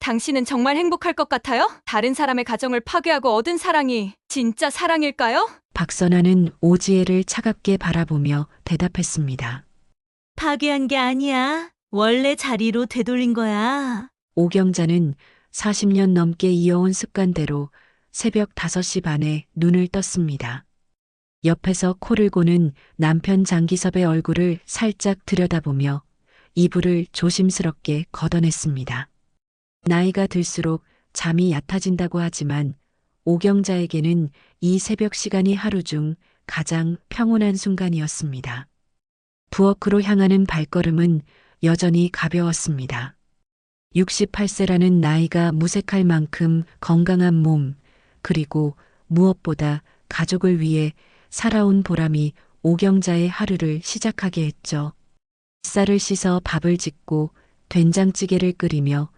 당신은 정말 행복할 것 같아요? 다른 사람의 가정을 파괴하고 얻은 사랑이 진짜 사랑일까요? 박선아는 오지혜를 차갑게 바라보며 대답했습니다. 파괴한 게 아니야. 원래 자리로 되돌린 거야. 오경자는 40년 넘게 이어온 습관대로 새벽 5시 반에 눈을 떴습니다. 옆에서 코를 고는 남편 장기섭의 얼굴을 살짝 들여다보며 이불을 조심스럽게 걷어냈습니다. 나이가 들수록 잠이 얕아진다고 하지만 오경자에게는 이 새벽 시간이 하루 중 가장 평온한 순간이었습니다. 부엌으로 향하는 발걸음은 여전히 가벼웠습니다. 68세라는 나이가 무색할 만큼 건강한 몸, 그리고 무엇보다 가족을 위해 살아온 보람이 오경자의 하루를 시작하게 했죠. 쌀을 씻어 밥을 짓고 된장찌개를 끓이며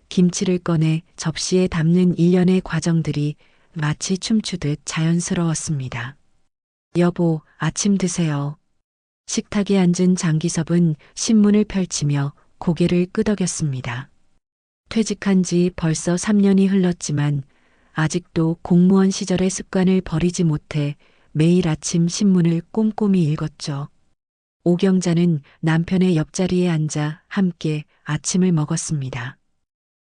김치를 꺼내 접시에 담는 일련의 과정들이 마치 춤추듯 자연스러웠습니다. 여보, 아침 드세요. 식탁에 앉은 장기섭은 신문을 펼치며 고개를 끄덕였습니다. 퇴직한 지 벌써 3년이 흘렀지만 아직도 공무원 시절의 습관을 버리지 못해 매일 아침 신문을 꼼꼼히 읽었죠. 오경자는 남편의 옆자리에 앉아 함께 아침을 먹었습니다.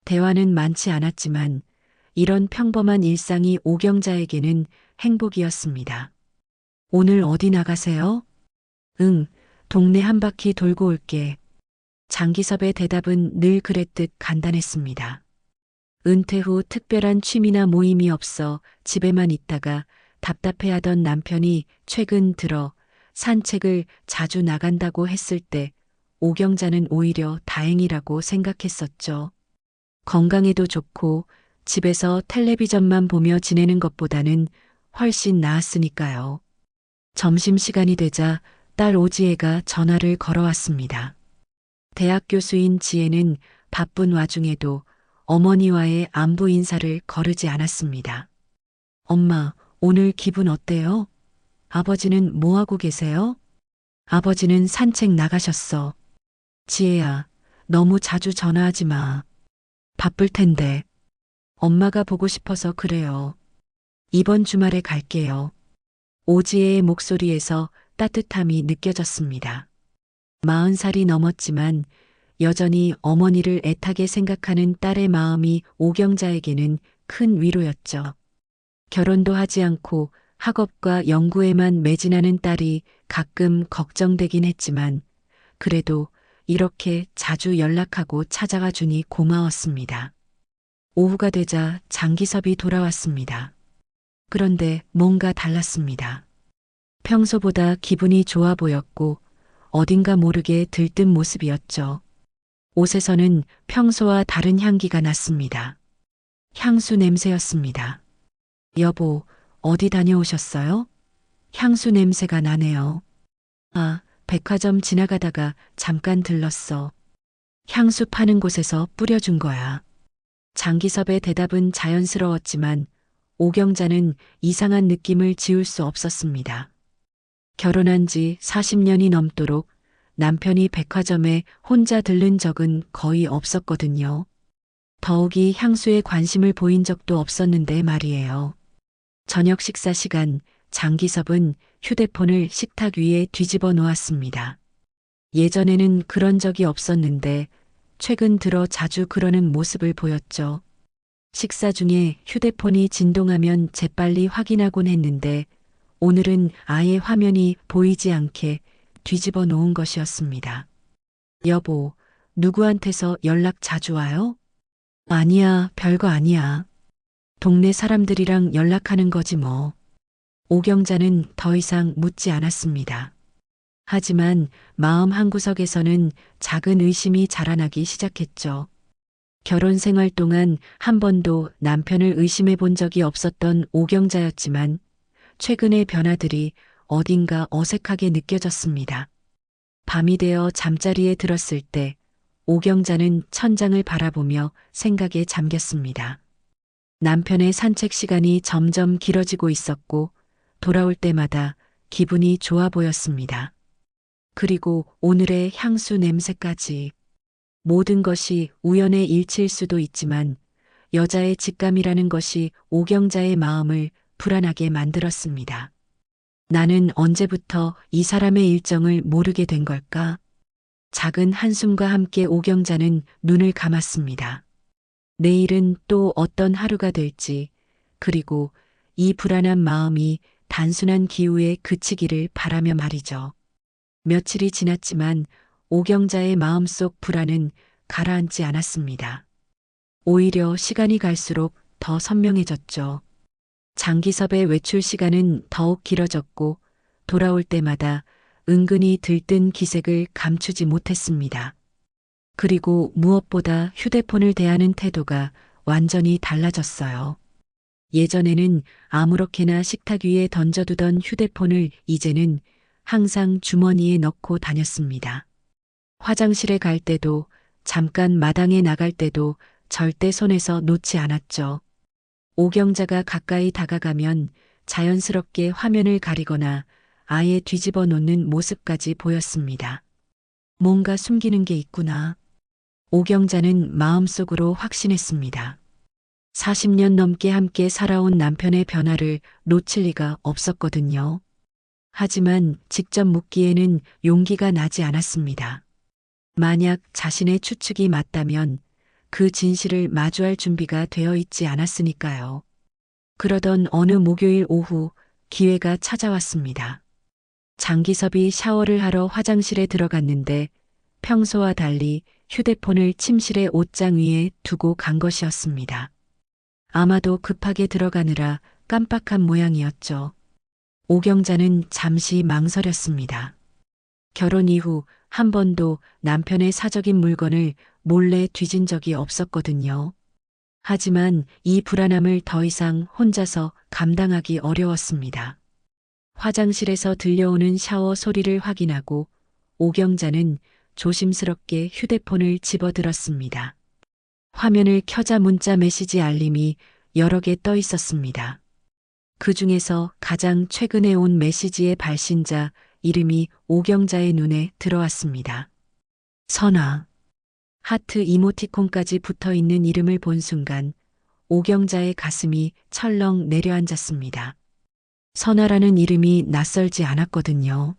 대화는 많지 않았지만 이런 평범한 일상이 오경자에게는 행복이었습니다. 오늘 어디 나가세요? 응, 동네 한 바퀴 돌고 올게. 장기섭의 대답은 늘 그랬듯 간단했습니다. 은퇴 후 특별한 취미나 모임이 없어 집에만 있다가 답답해하던 남편이 최근 들어 산책을 자주 나간다고 했을 때 오경자는 오히려 다행이라고 생각했었죠. 건강에도 좋고 집에서 텔레비전만 보며 지내는 것보다는 훨씬 나았으니까요. 점심시간이 되자 딸 오지혜가 전화를 걸어왔습니다. 대학 교수인 지혜는 바쁜 와중에도 어머니와의 안부 인사를 거르지 않았습니다. 엄마, 오늘 기분 어때요? 아버지는 뭐 하고 계세요? 아버지는 산책 나가셨어. 지혜야, 너무 자주 전화하지 마. 바쁠 텐데. 엄마가 보고 싶어서 그래요. 이번 주말에 갈게요. 오지혜의 목소리에서 따뜻함이 느껴졌습니다. 40살이 넘었지만 여전히 어머니를 애타게 생각하는 딸의 마음이 오경자에게는 큰 위로였죠. 결혼도 하지 않고 학업과 연구에만 매진하는 딸이 가끔 걱정되긴 했지만 그래도 이렇게 자주 연락하고 찾아가 주니 고마웠습니다. 오후가 되자 장기섭이 돌아왔습니다. 그런데 뭔가 달랐습니다. 평소보다 기분이 좋아 보였고 어딘가 모르게 들뜬 모습이었죠. 옷에서는 평소와 다른 향기가 났습니다. 향수 냄새였습니다. 여보, 어디 다녀오셨어요? 향수 냄새가 나네요. 아, 백화점 지나가다가 잠깐 들렀어. 향수 파는 곳에서 뿌려준 거야. 장기섭의 대답은 자연스러웠지만 오경자는 이상한 느낌을 지울 수 없었습니다. 결혼한 지 40년이 넘도록 남편이 백화점에 혼자 들른 적은 거의 없었거든요. 더욱이 향수에 관심을 보인 적도 없었는데 말이에요. 저녁 식사 시간 장기섭은 휴대폰을 식탁 위에 뒤집어 놓았습니다. 예전에는 그런 적이 없었는데 최근 들어 자주 그러는 모습을 보였죠. 식사 중에 휴대폰이 진동하면 재빨리 확인하곤 했는데 오늘은 아예 화면이 보이지 않게 뒤집어 놓은 것이었습니다. 여보, 누구한테서 연락 자주 와요? 아니야, 별거 아니야. 동네 사람들이랑 연락하는 거지 뭐. 오경자는 더 이상 묻지 않았습니다. 하지만 마음 한구석에서는 작은 의심이 자라나기 시작했죠. 결혼 생활 동안 한 번도 남편을 의심해 본 적이 없었던 오경자였지만 최근의 변화들이 어딘가 어색하게 느껴졌습니다. 밤이 되어 잠자리에 들었을 때 오경자는 천장을 바라보며 생각에 잠겼습니다. 남편의 산책 시간이 점점 길어지고 있었고 돌아올 때마다 기분이 좋아 보였습니다. 그리고 오늘의 향수 냄새까지. 모든 것이 우연의 일치일 수도 있지만 여자의 직감이라는 것이 오경자의 마음을 불안하게 만들었습니다. 나는 언제부터 이 사람의 일정을 모르게 된 걸까? 작은 한숨과 함께 오경자는 눈을 감았습니다. 내일은 또 어떤 하루가 될지, 그리고 이 불안한 마음이 단순한 기후에 그치기를 바라며 말이죠. 며칠이 지났지만 오경자의 마음속 불안은 가라앉지 않았습니다. 오히려 시간이 갈수록 더 선명해졌죠. 장기섭의 외출 시간은 더욱 길어졌고 돌아올 때마다 은근히 들뜬 기색을 감추지 못했습니다. 그리고 무엇보다 휴대폰을 대하는 태도가 완전히 달라졌어요. 예전에는 아무렇게나 식탁 위에 던져두던 휴대폰을 이제는 항상 주머니에 넣고 다녔습니다. 화장실에 갈 때도 잠깐 마당에 나갈 때도 절대 손에서 놓지 않았죠. 오경자가 가까이 다가가면 자연스럽게 화면을 가리거나 아예 뒤집어 놓는 모습까지 보였습니다. 뭔가 숨기는 게 있구나. 오경자는 마음속으로 확신했습니다. 40년 넘게 함께 살아온 남편의 변화를 놓칠 리가 없었거든요. 하지만 직접 묻기에는 용기가 나지 않았습니다. 만약 자신의 추측이 맞다면 그 진실을 마주할 준비가 되어 있지 않았으니까요. 그러던 어느 목요일 오후 기회가 찾아왔습니다. 장기섭이 샤워를 하러 화장실에 들어갔는데 평소와 달리 휴대폰을 침실의 옷장 위에 두고 간 것이었습니다. 아마도 급하게 들어가느라 깜빡한 모양이었죠. 오경자는 잠시 망설였습니다. 결혼 이후 한 번도 남편의 사적인 물건을 몰래 뒤진 적이 없었거든요. 하지만 이 불안함을 더 이상 혼자서 감당하기 어려웠습니다. 화장실에서 들려오는 샤워 소리를 확인하고 오경자는 조심스럽게 휴대폰을 집어들었습니다. 화면을 켜자 문자 메시지 알림이 여러 개 떠 있었습니다. 그 중에서 가장 최근에 온 메시지의 발신자 이름이 오경자의 눈에 들어왔습니다. 선아. 하트 이모티콘까지 붙어 있는 이름을 본 순간 오경자의 가슴이 철렁 내려앉았습니다. 선아라는 이름이 낯설지 않았거든요.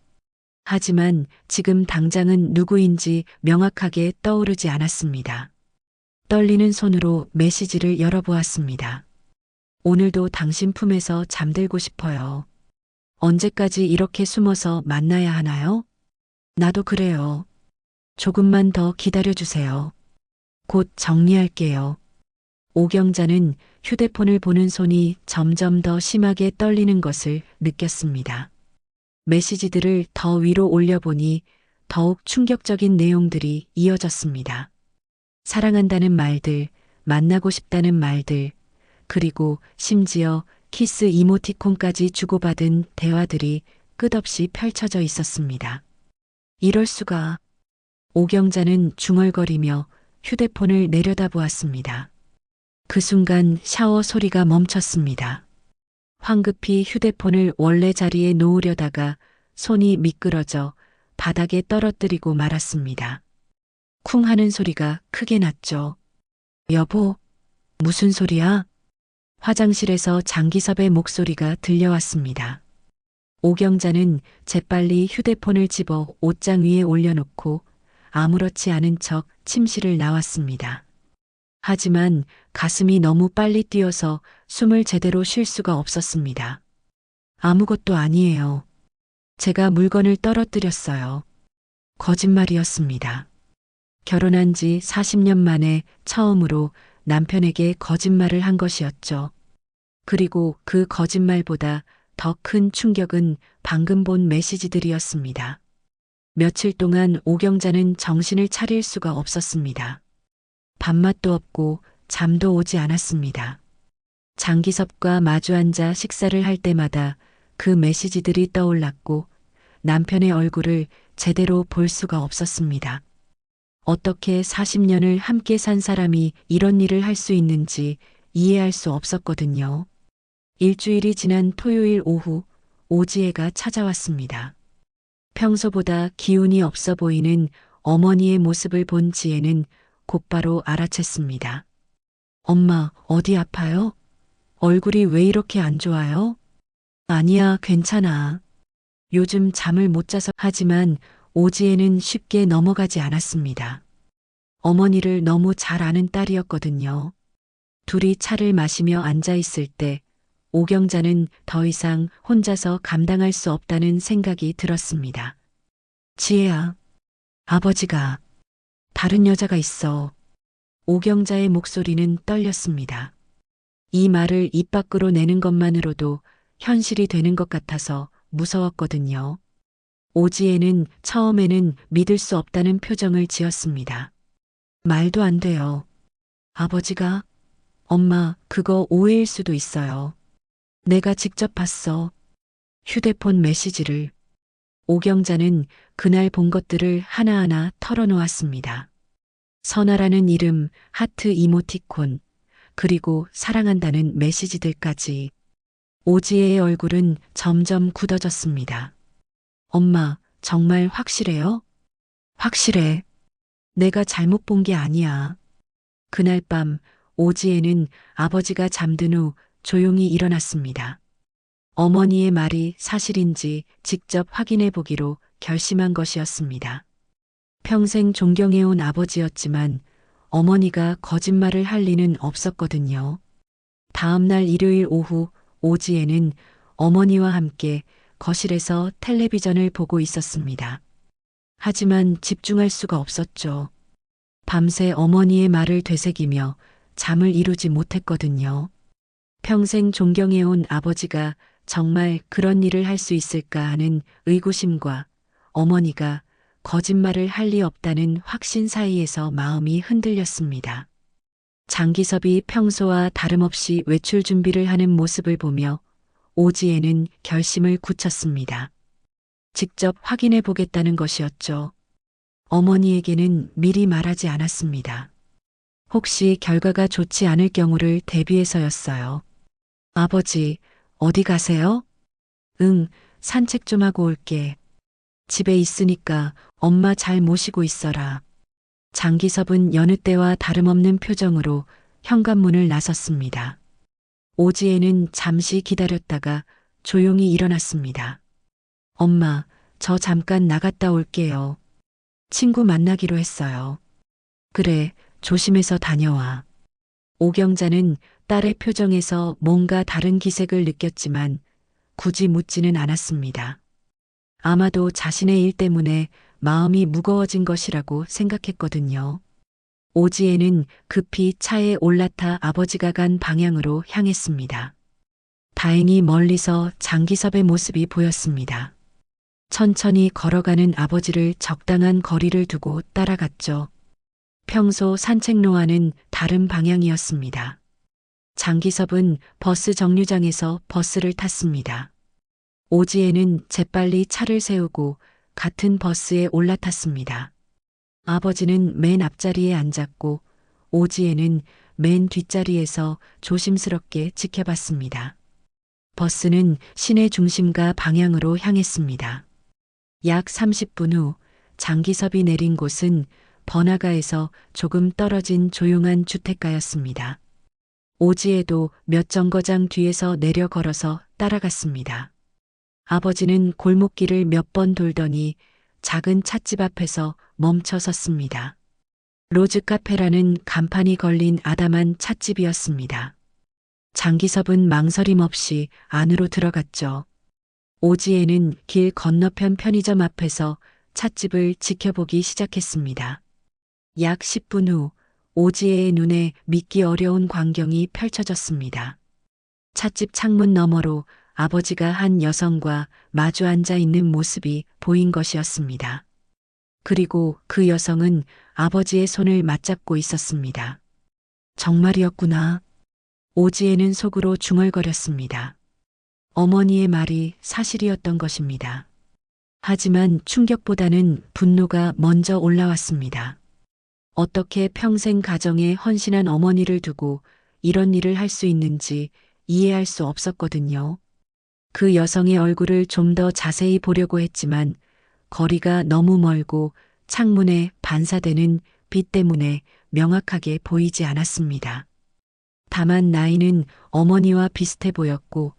하지만 지금 당장은 누구인지 명확하게 떠오르지 않았습니다. 떨리는 손으로 메시지를 열어보았습니다. 오늘도 당신 품에서 잠들고 싶어요. 언제까지 이렇게 숨어서 만나야 하나요? 나도 그래요. 조금만 더 기다려주세요. 곧 정리할게요. 오경자는 휴대폰을 보는 손이 점점 더 심하게 떨리는 것을 느꼈습니다. 메시지들을 더 위로 올려보니 더욱 충격적인 내용들이 이어졌습니다. 사랑한다는 말들, 만나고 싶다는 말들, 그리고 심지어 키스 이모티콘까지 주고받은 대화들이 끝없이 펼쳐져 있었습니다. 이럴 수가. 오경자는 중얼거리며 휴대폰을 내려다보았습니다. 그 순간 샤워 소리가 멈췄습니다. 황급히 휴대폰을 원래 자리에 놓으려다가 손이 미끄러져 바닥에 떨어뜨리고 말았습니다. 쿵 하는 소리가 크게 났죠. 여보, 무슨 소리야? 화장실에서 장기섭의 목소리가 들려왔습니다. 오경자는 재빨리 휴대폰을 집어 옷장 위에 올려놓고 아무렇지 않은 척 침실을 나왔습니다. 하지만 가슴이 너무 빨리 뛰어서 숨을 제대로 쉴 수가 없었습니다. 아무것도 아니에요. 제가 물건을 떨어뜨렸어요. 거짓말이었습니다. 결혼한 지 40년 만에 처음으로 남편에게 거짓말을 한 것이었죠. 그리고 그 거짓말보다 더 큰 충격은 방금 본 메시지들이었습니다. 며칠 동안 오경자는 정신을 차릴 수가 없었습니다. 밥맛도 없고 잠도 오지 않았습니다. 장기섭과 마주 앉아 식사를 할 때마다 그 메시지들이 떠올랐고 남편의 얼굴을 제대로 볼 수가 없었습니다. 어떻게 40년을 함께 산 사람이 이런 일을 할 수 있는지 이해할 수 없었거든요. 일주일이 지난 토요일 오후 오지혜가 찾아왔습니다. 평소보다 기운이 없어 보이는 어머니의 모습을 본 지혜는 곧바로 알아챘습니다. 엄마, 어디 아파요? 얼굴이 왜 이렇게 안 좋아요? 아니야, 괜찮아. 요즘 잠을 못 자서 하지만 오지혜는 쉽게 넘어가지 않았습니다. 어머니를 너무 잘 아는 딸이었거든요. 둘이 차를 마시며 앉아 있을 때 오경자는 더 이상 혼자서 감당할 수 없다는 생각이 들었습니다. 지혜야, 아버지가 다른 여자가 있어. 오경자의 목소리는 떨렸습니다. 이 말을 입 밖으로 내는 것만으로도 현실이 되는 것 같아서 무서웠거든요. 오지혜는 처음에는 믿을 수 없다는 표정을 지었습니다. 말도 안 돼요. 아버지가? 엄마, 그거 오해일 수도 있어요. 내가 직접 봤어. 휴대폰 메시지를. 오경자는 그날 본 것들을 하나하나 털어놓았습니다. 선아라는 이름, 하트 이모티콘, 그리고 사랑한다는 메시지들까지. 오지혜의 얼굴은 점점 굳어졌습니다. 엄마, 정말 확실해요? 확실해. 내가 잘못 본 게 아니야. 그날 밤 오지혜는 아버지가 잠든 후 조용히 일어났습니다. 어머니의 말이 사실인지 직접 확인해 보기로 결심한 것이었습니다. 평생 존경해온 아버지였지만 어머니가 거짓말을 할 리는 없었거든요. 다음 날 일요일 오후 오지혜는 어머니와 함께 거실에서 텔레비전을 보고 있었습니다. 하지만 집중할 수가 없었죠. 밤새 어머니의 말을 되새기며 잠을 이루지 못했거든요. 평생 존경해온 아버지가 정말 그런 일을 할 수 있을까 하는 의구심과 어머니가 거짓말을 할 리 없다는 확신 사이에서 마음이 흔들렸습니다. 장기섭이 평소와 다름없이 외출 준비를 하는 모습을 보며 오지혜는 결심을 굳혔습니다. 직접 확인해 보겠다는 것이었죠. 어머니에게는 미리 말하지 않았습니다. 혹시 결과가 좋지 않을 경우를 대비해서였어요. 아버지, 어디 가세요? 응, 산책 좀 하고 올게. 집에 있으니까 엄마 잘 모시고 있어라. 장기섭은 여느 때와 다름없는 표정으로 현관문을 나섰습니다. 오지혜는 잠시 기다렸다가 조용히 일어났습니다. 엄마, 저 잠깐 나갔다 올게요. 친구 만나기로 했어요. 그래, 조심해서 다녀와. 오경자는 딸의 표정에서 뭔가 다른 기색을 느꼈지만 굳이 묻지는 않았습니다. 아마도 자신의 일 때문에 마음이 무거워진 것이라고 생각했거든요. 오지혜는 급히 차에 올라타 아버지가 간 방향으로 향했습니다. 다행히 멀리서 장기섭의 모습이 보였습니다. 천천히 걸어가는 아버지를 적당한 거리를 두고 따라갔죠. 평소 산책로와는 다른 방향이었습니다. 장기섭은 버스 정류장에서 버스를 탔습니다. 오지혜는 재빨리 차를 세우고 같은 버스에 올라탔습니다. 아버지는 맨 앞자리에 앉았고 오지혜는 맨 뒷자리에서 조심스럽게 지켜봤습니다. 버스는 시내 중심가 방향으로 향했습니다. 약 30분 후 장기섭이 내린 곳은 번화가에서 조금 떨어진 조용한 주택가였습니다. 오지혜도 몇 정거장 뒤에서 내려 걸어서 따라갔습니다. 아버지는 골목길을 몇 번 돌더니 작은 찻집 앞에서 멈춰 섰습니다. 로즈 카페라는 간판이 걸린 아담한 찻집이었습니다. 장기섭은 망설임 없이 안으로 들어갔죠. 오지혜는 길 건너편 편의점 앞에서 찻집을 지켜보기 시작했습니다. 약 10분 후 오지혜의 눈에 믿기 어려운 광경이 펼쳐졌습니다. 찻집 창문 너머로 아버지가 한 여성과 마주 앉아 있는 모습이 보인 것이었습니다. 그리고 그 여성은 아버지의 손을 맞잡고 있었습니다. 정말이었구나. 오지혜는 속으로 중얼거렸습니다. 어머니의 말이 사실이었던 것입니다. 하지만 충격보다는 분노가 먼저 올라왔습니다. 어떻게 평생 가정에 헌신한 어머니를 두고 이런 일을 할 수 있는지 이해할 수 없었거든요. 그 여성의 얼굴을 좀 더 자세히 보려고 했지만 거리가 너무 멀고 창문에 반사되는 빛 때문에 명확하게 보이지 않았습니다. 다만 나이는 어머니와 비슷해 보였고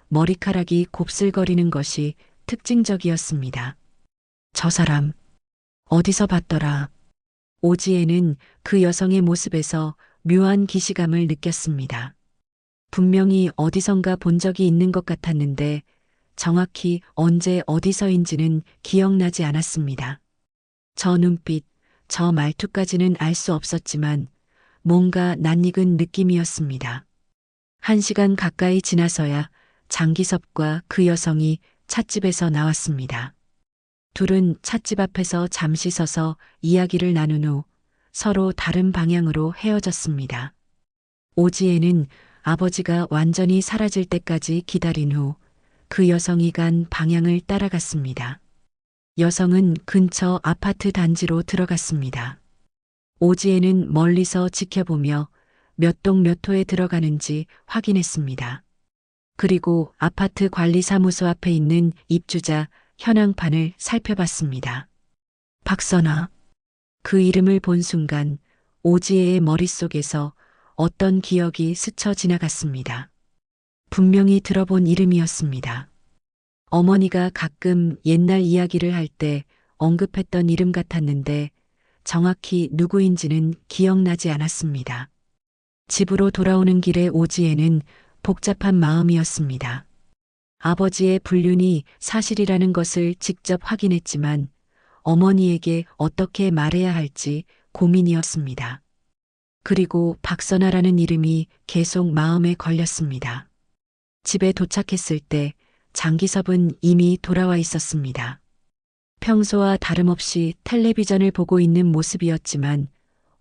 머리카락이 곱슬거리는 것이 특징적이었습니다. 저 사람, 어디서 봤더라. 오지에는 그 여성의 모습에서 묘한 기시감을 느꼈습니다. 분명히 어디선가 본 적이 있는 것 같았는데 정확히 언제 어디서인지는 기억나지 않았습니다. 저 눈빛, 저 말투까지는 알 수 없었지만 뭔가 낯익은 느낌이었습니다. 1시간 가까이 지나서야 장기섭과 그 여성이 찻집에서 나왔습니다. 둘은 찻집 앞에서 잠시 서서 이야기를 나눈 후 서로 다른 방향으로 헤어졌습니다. 오지에는 아버지가 완전히 사라질 때까지 기다린 후 그 여성이 간 방향을 따라갔습니다. 여성은 근처 아파트 단지로 들어갔습니다. 오지에는 멀리서 지켜보며 몇 동 몇 호에 들어가는지 확인했습니다. 그리고 아파트 관리사무소 앞에 있는 입주자 현황판을 살펴봤습니다. 박선아. 그 이름을 본 순간 오지에의 머릿속에서 어떤 기억이 스쳐 지나갔습니다. 분명히 들어본 이름이었습니다. 어머니가 가끔 옛날 이야기를 할 때 언급했던 이름 같았는데 정확히 누구인지는 기억나지 않았습니다. 집으로 돌아오는 길에 오지에는 복잡한 마음이었습니다. 아버지의 불륜이 사실이라는 것을 직접 확인했지만 어머니에게 어떻게 말해야 할지 고민이었습니다. 그리고 박선아라는 이름이 계속 마음에 걸렸습니다. 집에 도착했을 때 장기섭은 이미 돌아와 있었습니다. 평소와 다름없이 텔레비전을 보고 있는 모습이었지만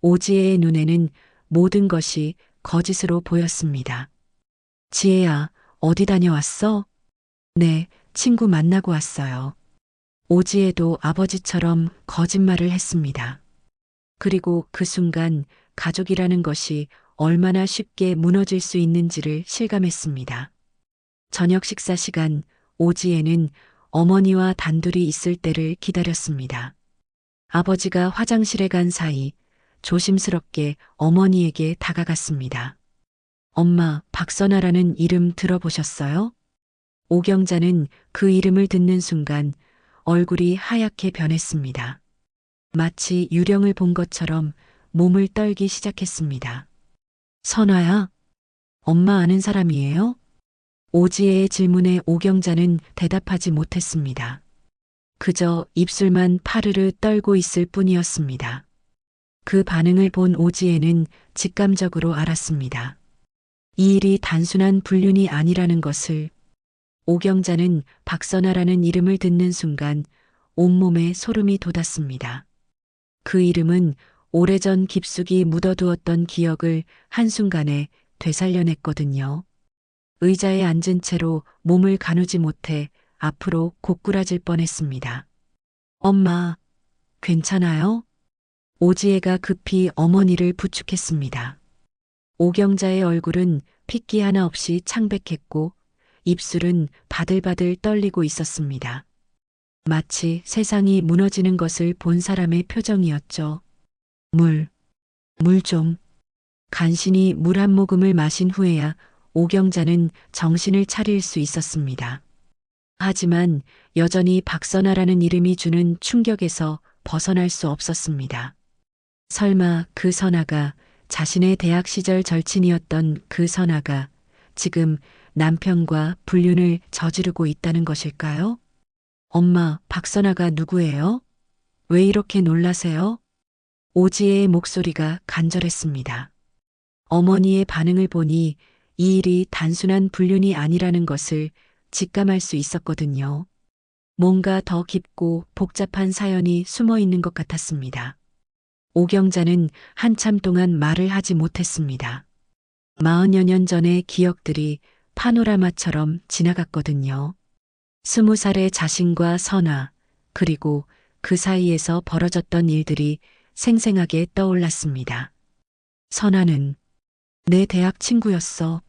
오지혜의 눈에는 모든 것이 거짓으로 보였습니다. 지혜야, 어디 다녀왔어? 네, 친구 만나고 왔어요. 오지혜도 아버지처럼 거짓말을 했습니다. 그리고 그 순간 가족이라는 것이 얼마나 쉽게 무너질 수 있는지를 실감했습니다. 저녁 식사 시간 오지혜는 어머니와 단둘이 있을 때를 기다렸습니다. 아버지가 화장실에 간 사이 조심스럽게 어머니에게 다가갔습니다. 엄마, 박선아라는 이름 들어보셨어요? 오경자는 그 이름을 듣는 순간 얼굴이 하얗게 변했습니다. 마치 유령을 본 것처럼 몸을 떨기 시작했습니다. 선아야, 엄마 아는 사람이에요? 오지혜의 질문에 오경자는 대답하지 못했습니다. 그저 입술만 파르르 떨고 있을 뿐이었습니다. 그 반응을 본 오지혜는 직감적으로 알았습니다. 이 일이 단순한 불륜이 아니라는 것을. 오경자는 박선아라는 이름을 듣는 순간 온몸에 소름이 돋았습니다. 그 이름은 오래전 깊숙이 묻어두었던 기억을 한순간에 되살려냈거든요. 의자에 앉은 채로 몸을 가누지 못해 앞으로 고꾸라질 뻔했습니다. 엄마, 괜찮아요? 오지혜가 급히 어머니를 부축했습니다. 오경자의 얼굴은 핏기 하나 없이 창백했고 입술은 바들바들 떨리고 있었습니다. 마치 세상이 무너지는 것을 본 사람의 표정이었죠. 물 좀. 간신히 물 한 모금을 마신 후에야 오경자는 정신을 차릴 수 있었습니다. 하지만 여전히 박선아라는 이름이 주는 충격에서 벗어날 수 없었습니다. 설마 그 선아가 자신의 대학 시절 절친이었던 그 선아가 지금 남편과 불륜을 저지르고 있다는 것일까요? 엄마, 박선아가 누구예요? 왜 이렇게 놀라세요? 오지혜의 목소리가 간절했습니다. 어머니의 반응을 보니 이 일이 단순한 불륜이 아니라는 것을 직감할 수 있었거든요. 뭔가 더 깊고 복잡한 사연이 숨어 있는 것 같았습니다. 오경자는 한참 동안 말을 하지 못했습니다. 40여 년 전의 기억들이 파노라마처럼 지나갔거든요. 20살의 자신과 선아, 그리고 그 사이에서 벌어졌던 일들이 생생하게 떠올랐습니다. 선아는 내 대학 친구였어.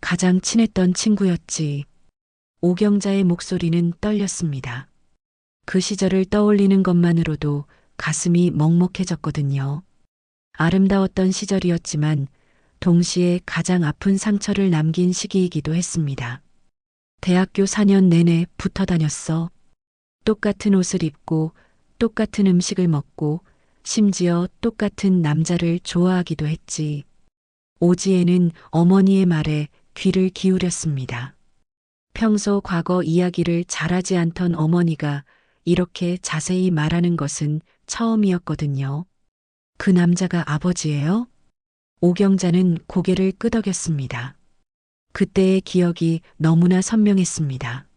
가장 친했던 친구였지. 오경자의 목소리는 떨렸습니다. 그 시절을 떠올리는 것만으로도 가슴이 먹먹해졌거든요. 아름다웠던 시절이었지만 동시에 가장 아픈 상처를 남긴 시기이기도 했습니다. 대학교 4년 내내 붙어 다녔어. 똑같은 옷을 입고 똑같은 음식을 먹고 심지어 똑같은 남자를 좋아하기도 했지. 오지혜는 어머니의 말에 귀를 기울였습니다. 평소 과거 이야기를 잘하지 않던 어머니가 이렇게 자세히 말하는 것은 처음이었거든요. 그 남자가 아버지예요? 오경자는 고개를 끄덕였습니다. 그때의 기억이 너무나 선명했습니다.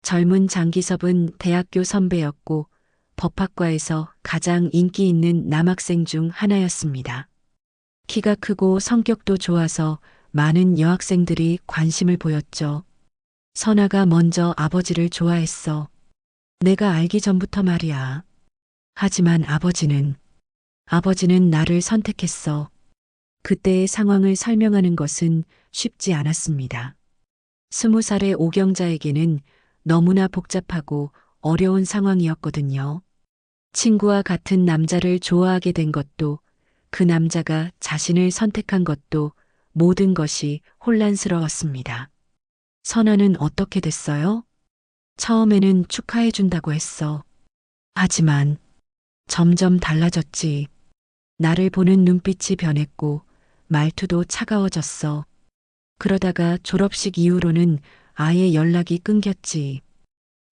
젊은 장기섭은 대학교 선배였고 법학과에서 가장 인기 있는 남학생 중 하나였습니다. 키가 크고 성격도 좋아서 많은 여학생들이 관심을 보였죠. 선아가 먼저 아버지를 좋아했어. 내가 알기 전부터 말이야. 하지만 아버지는 나를 선택했어. 그때의 상황을 설명하는 것은 쉽지 않았습니다. 20살의 오경자에게는 너무나 복잡하고 어려운 상황이었거든요. 친구와 같은 남자를 좋아하게 된 것도, 그 남자가 자신을 선택한 것도 모든 것이 혼란스러웠습니다. 선아는 어떻게 됐어요? 처음에는 축하해준다고 했어. 하지만 점점 달라졌지. 나를 보는 눈빛이 변했고 말투도 차가워졌어. 그러다가 졸업식 이후로는 아예 연락이 끊겼지.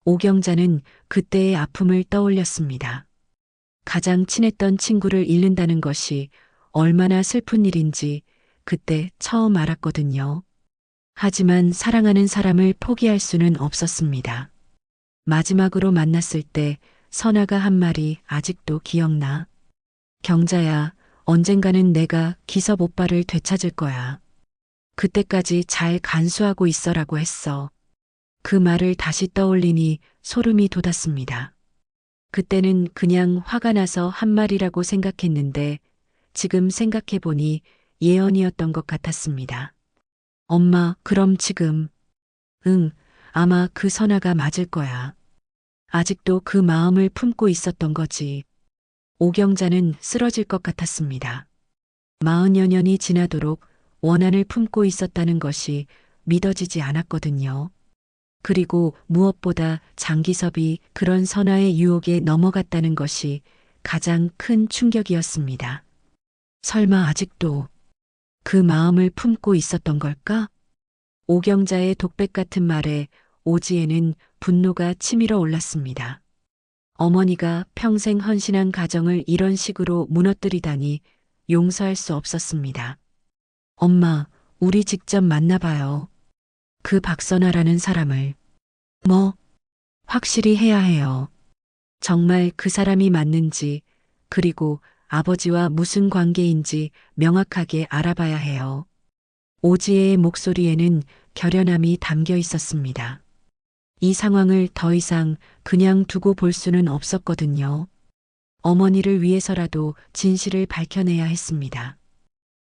오경자는 그때의 아픔을 떠올렸습니다. 가장 친했던 친구를 잃는다는 것이 얼마나 슬픈 일인지 그때 처음 알았거든요. 하지만 사랑하는 사람을 포기할 수는 없었습니다. 마지막으로 만났을 때 선아가 한 말이 아직도 기억나. 경자야, 언젠가는 내가 기섭 오빠를 되찾을 거야. 그때까지 잘 간수하고 있어라고 했어. 그 말을 다시 떠올리니 소름이 돋았습니다. 그때는 그냥 화가 나서 한 말이라고 생각했는데 지금 생각해보니 예언이었던 것 같았습니다. 엄마, 그럼 지금? 응, 아마 그 선아가 맞을 거야. 아직도 그 마음을 품고 있었던 거지. 오경자는 쓰러질 것 같았습니다. 40여 년이 지나도록 원한을 품고 있었다는 것이 믿어지지 않았거든요. 그리고 무엇보다 장기섭이 그런 선아의 유혹에 넘어갔다는 것이 가장 큰 충격이었습니다. 설마 아직도 그 마음을 품고 있었던 걸까? 오경자의 독백 같은 말에 오지혜는 분노가 치밀어 올랐습니다. 어머니가 평생 헌신한 가정을 이런 식으로 무너뜨리다니 용서할 수 없었습니다. 엄마, 우리 직접 만나봐요. 그 박선아라는 사람을. 뭐? 확실히 해야 해요. 정말 그 사람이 맞는지, 그리고 아버지와 무슨 관계인지 명확하게 알아봐야 해요. 오지혜의 목소리에는 결연함이 담겨 있었습니다. 이 상황을 더 이상 그냥 두고 볼 수는 없었거든요. 어머니를 위해서라도 진실을 밝혀내야 했습니다.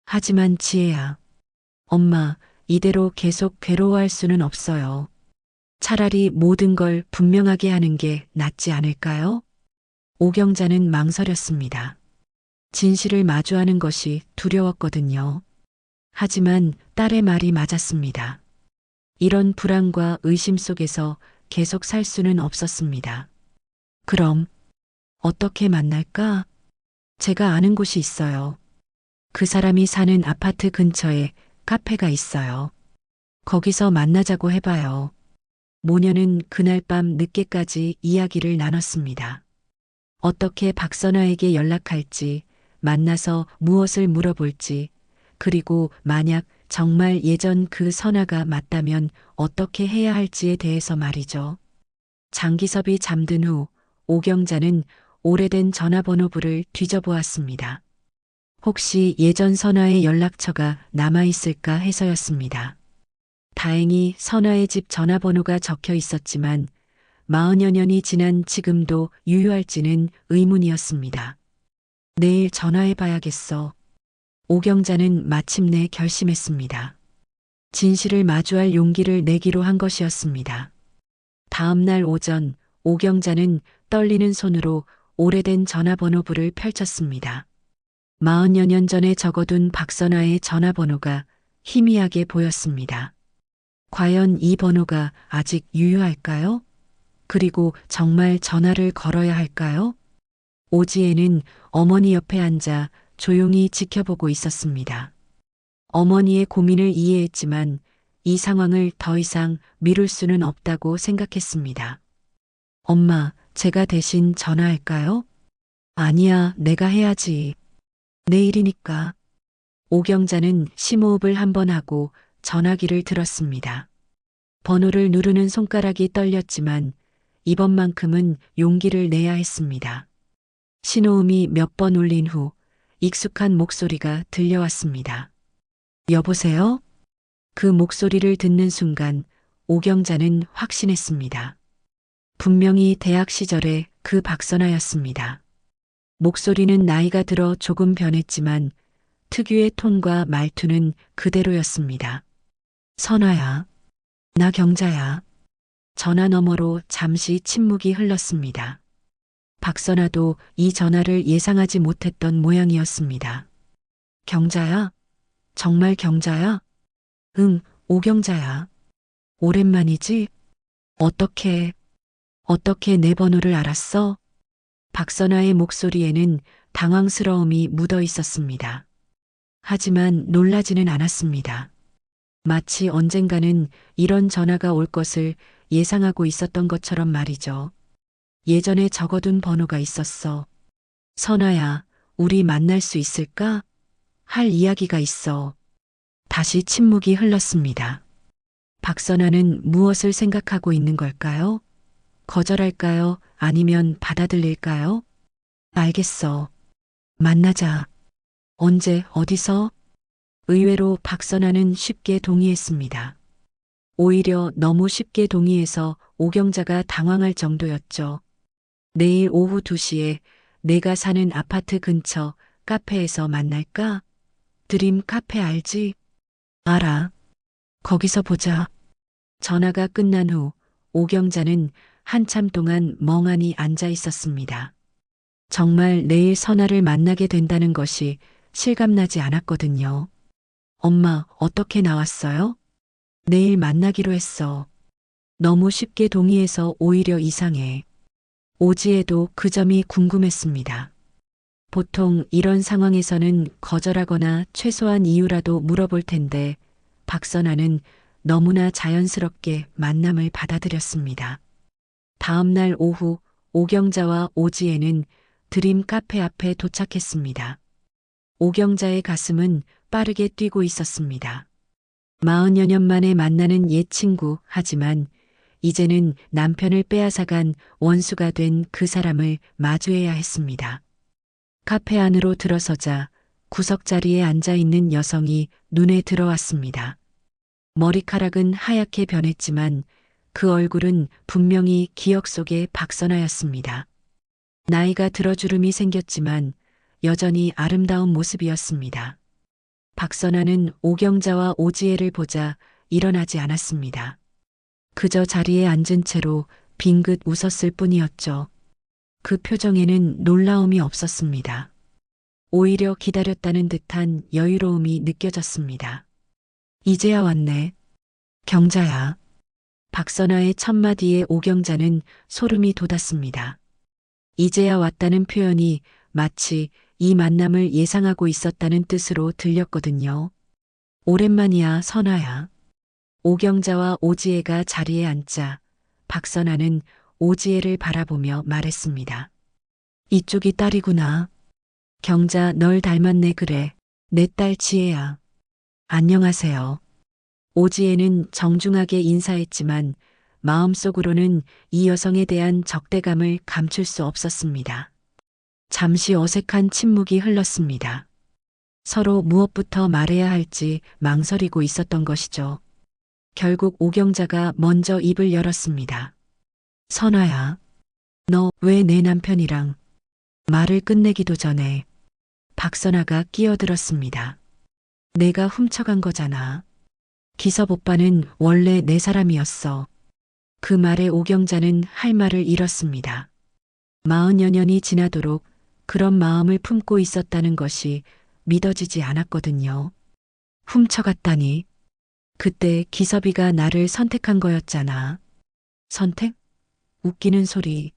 하지만 지혜야, 엄마, 이대로 계속 괴로워할 수는 없어요. 차라리 모든 걸 분명하게 하는 게 낫지 않을까요? 오경자는 망설였습니다. 진실을 마주하는 것이 두려웠거든요. 하지만 딸의 말이 맞았습니다. 이런 불안과 의심 속에서 계속 살 수는 없었습니다. 그럼 어떻게 만날까? 제가 아는 곳이 있어요. 그 사람이 사는 아파트 근처에 카페가 있어요. 거기서 만나자고 해봐요. 모녀는 그날 밤 늦게까지 이야기를 나눴습니다. 어떻게 박선아에게 연락할지, 만나서 무엇을 물어볼지, 그리고 만약 정말 예전 그 선아가 맞다면 어떻게 해야 할지에 대해서 말이죠. 장기섭이 잠든 후 오경자는 오래된 전화번호부를 뒤져보았습니다. 혹시 예전 선아의 연락처가 남아있을까 해서였습니다. 다행히 선아의 집 전화번호가 적혀 있었지만 40여 년이 지난 지금도 유효할지는 의문이었습니다. 내일 전화해봐야겠어. 오경자는 마침내 결심했습니다. 진실을 마주할 용기를 내기로 한 것이었습니다. 다음 날 오전 오경자는 떨리는 손으로 오래된 전화번호부를 펼쳤습니다. 40여 년 전에 적어둔 박선아의 전화번호가 희미하게 보였습니다. 과연 이 번호가 아직 유효할까요? 그리고 정말 전화를 걸어야 할까요? 오지혜는 어머니 옆에 앉아 조용히 지켜보고 있었습니다. 어머니의 고민을 이해했지만 이 상황을 더 이상 미룰 수는 없다고 생각했습니다. 엄마, 제가 대신 전화할까요? 아니야, 내가 해야지. 내일이니까. 오경자는 심호흡을 한번 하고 전화기를 들었습니다. 번호를 누르는 손가락이 떨렸지만 이번만큼은 용기를 내야 했습니다. 신호음이 몇 번 울린 후 익숙한 목소리가 들려왔습니다. 여보세요? 그 목소리를 듣는 순간 오경자는 확신했습니다. 분명히 대학 시절의 그 박선아였습니다. 목소리는 나이가 들어 조금 변했지만 특유의 톤과 말투는 그대로였습니다. 선아야, 나 경자야. 전화 너머로 잠시 침묵이 흘렀습니다. 박선아도 이 전화를 예상하지 못했던 모양이었습니다. 경자야? 정말 경자야? 응, 오경자야. 오랜만이지? 어떻게 내 번호를 알았어? 박선아의 목소리에는 당황스러움이 묻어 있었습니다. 하지만 놀라지는 않았습니다. 마치 언젠가는 이런 전화가 올 것을 예상하고 있었던 것처럼 말이죠. 예전에 적어둔 번호가 있었어. 선아야, 우리 만날 수 있을까? 할 이야기가 있어. 다시 침묵이 흘렀습니다. 박선아는 무엇을 생각하고 있는 걸까요? 거절할까요? 아니면 받아들일까요? 알겠어. 만나자. 언제, 어디서? 의외로 박선아는 쉽게 동의했습니다. 오히려 너무 쉽게 동의해서 오경자가 당황할 정도였죠. 내일 오후 2시에 내가 사는 아파트 근처 카페에서 만날까? 드림 카페 알지? 알아. 거기서 보자. 전화가 끝난 후 오경자는 한참 동안 멍하니 앉아 있었습니다. 정말 내일 선아를 만나게 된다는 것이 실감나지 않았거든요. 엄마, 어떻게 나왔어요? 내일 만나기로 했어. 너무 쉽게 동의해서 오히려 이상해. 오지혜도 그 점이 궁금했습니다. 보통 이런 상황에서는 거절하거나 최소한 이유라도 물어볼 텐데 박선아는 너무나 자연스럽게 만남을 받아들였습니다. 다음 날 오후 오경자와 오지혜는 드림 카페 앞에 도착했습니다. 오경자의 가슴은 빠르게 뛰고 있었습니다. 40여 년 만에 만나는 옛 친구, 하지만 이제는 남편을 빼앗아간 원수가 된 그 사람을 마주해야 했습니다. 카페 안으로 들어서자 구석자리에 앉아 있는 여성이 눈에 들어왔습니다. 머리카락은 하얗게 변했지만 그 얼굴은 분명히 기억 속의 박선아였습니다. 나이가 들어 주름이 생겼지만 여전히 아름다운 모습이었습니다. 박선아는 오경자와 오지혜를 보자 일어나지 않았습니다. 그저 자리에 앉은 채로 빙긋 웃었을 뿐이었죠. 그 표정에는 놀라움이 없었습니다. 오히려 기다렸다는 듯한 여유로움이 느껴졌습니다. 이제야 왔네. 경자야. 박선아의 첫마디에 오경자는 소름이 돋았습니다. 이제야 왔다는 표현이 마치 이 만남을 예상하고 있었다는 뜻으로 들렸거든요. 오랜만이야, 선아야. 오경자와 오지혜가 자리에 앉자 박선아는 오지혜를 바라보며 말했습니다. 이쪽이 딸이구나. 경자, 널 닮았네. 그래. 내 딸 지혜야. 안녕하세요. 오지혜는 정중하게 인사했지만 마음속으로는 이 여성에 대한 적대감을 감출 수 없었습니다. 잠시 어색한 침묵이 흘렀습니다. 서로 무엇부터 말해야 할지 망설이고 있었던 것이죠. 결국 오경자가 먼저 입을 열었습니다. 선아야, 너 왜 내 남편이랑? 말을 끝내기도 전에 박선아가 끼어들었습니다. 내가 훔쳐간 거잖아. 기섭 오빠는 원래 내 사람이었어. 그 말에 오경자는 할 말을 잃었습니다. 40여 년이 지나도록 그런 마음을 품고 있었다는 것이 믿어지지 않았거든요. 훔쳐갔다니. 그때 기섭이가 나를 선택한 거였잖아. 선택? 웃기는 소리.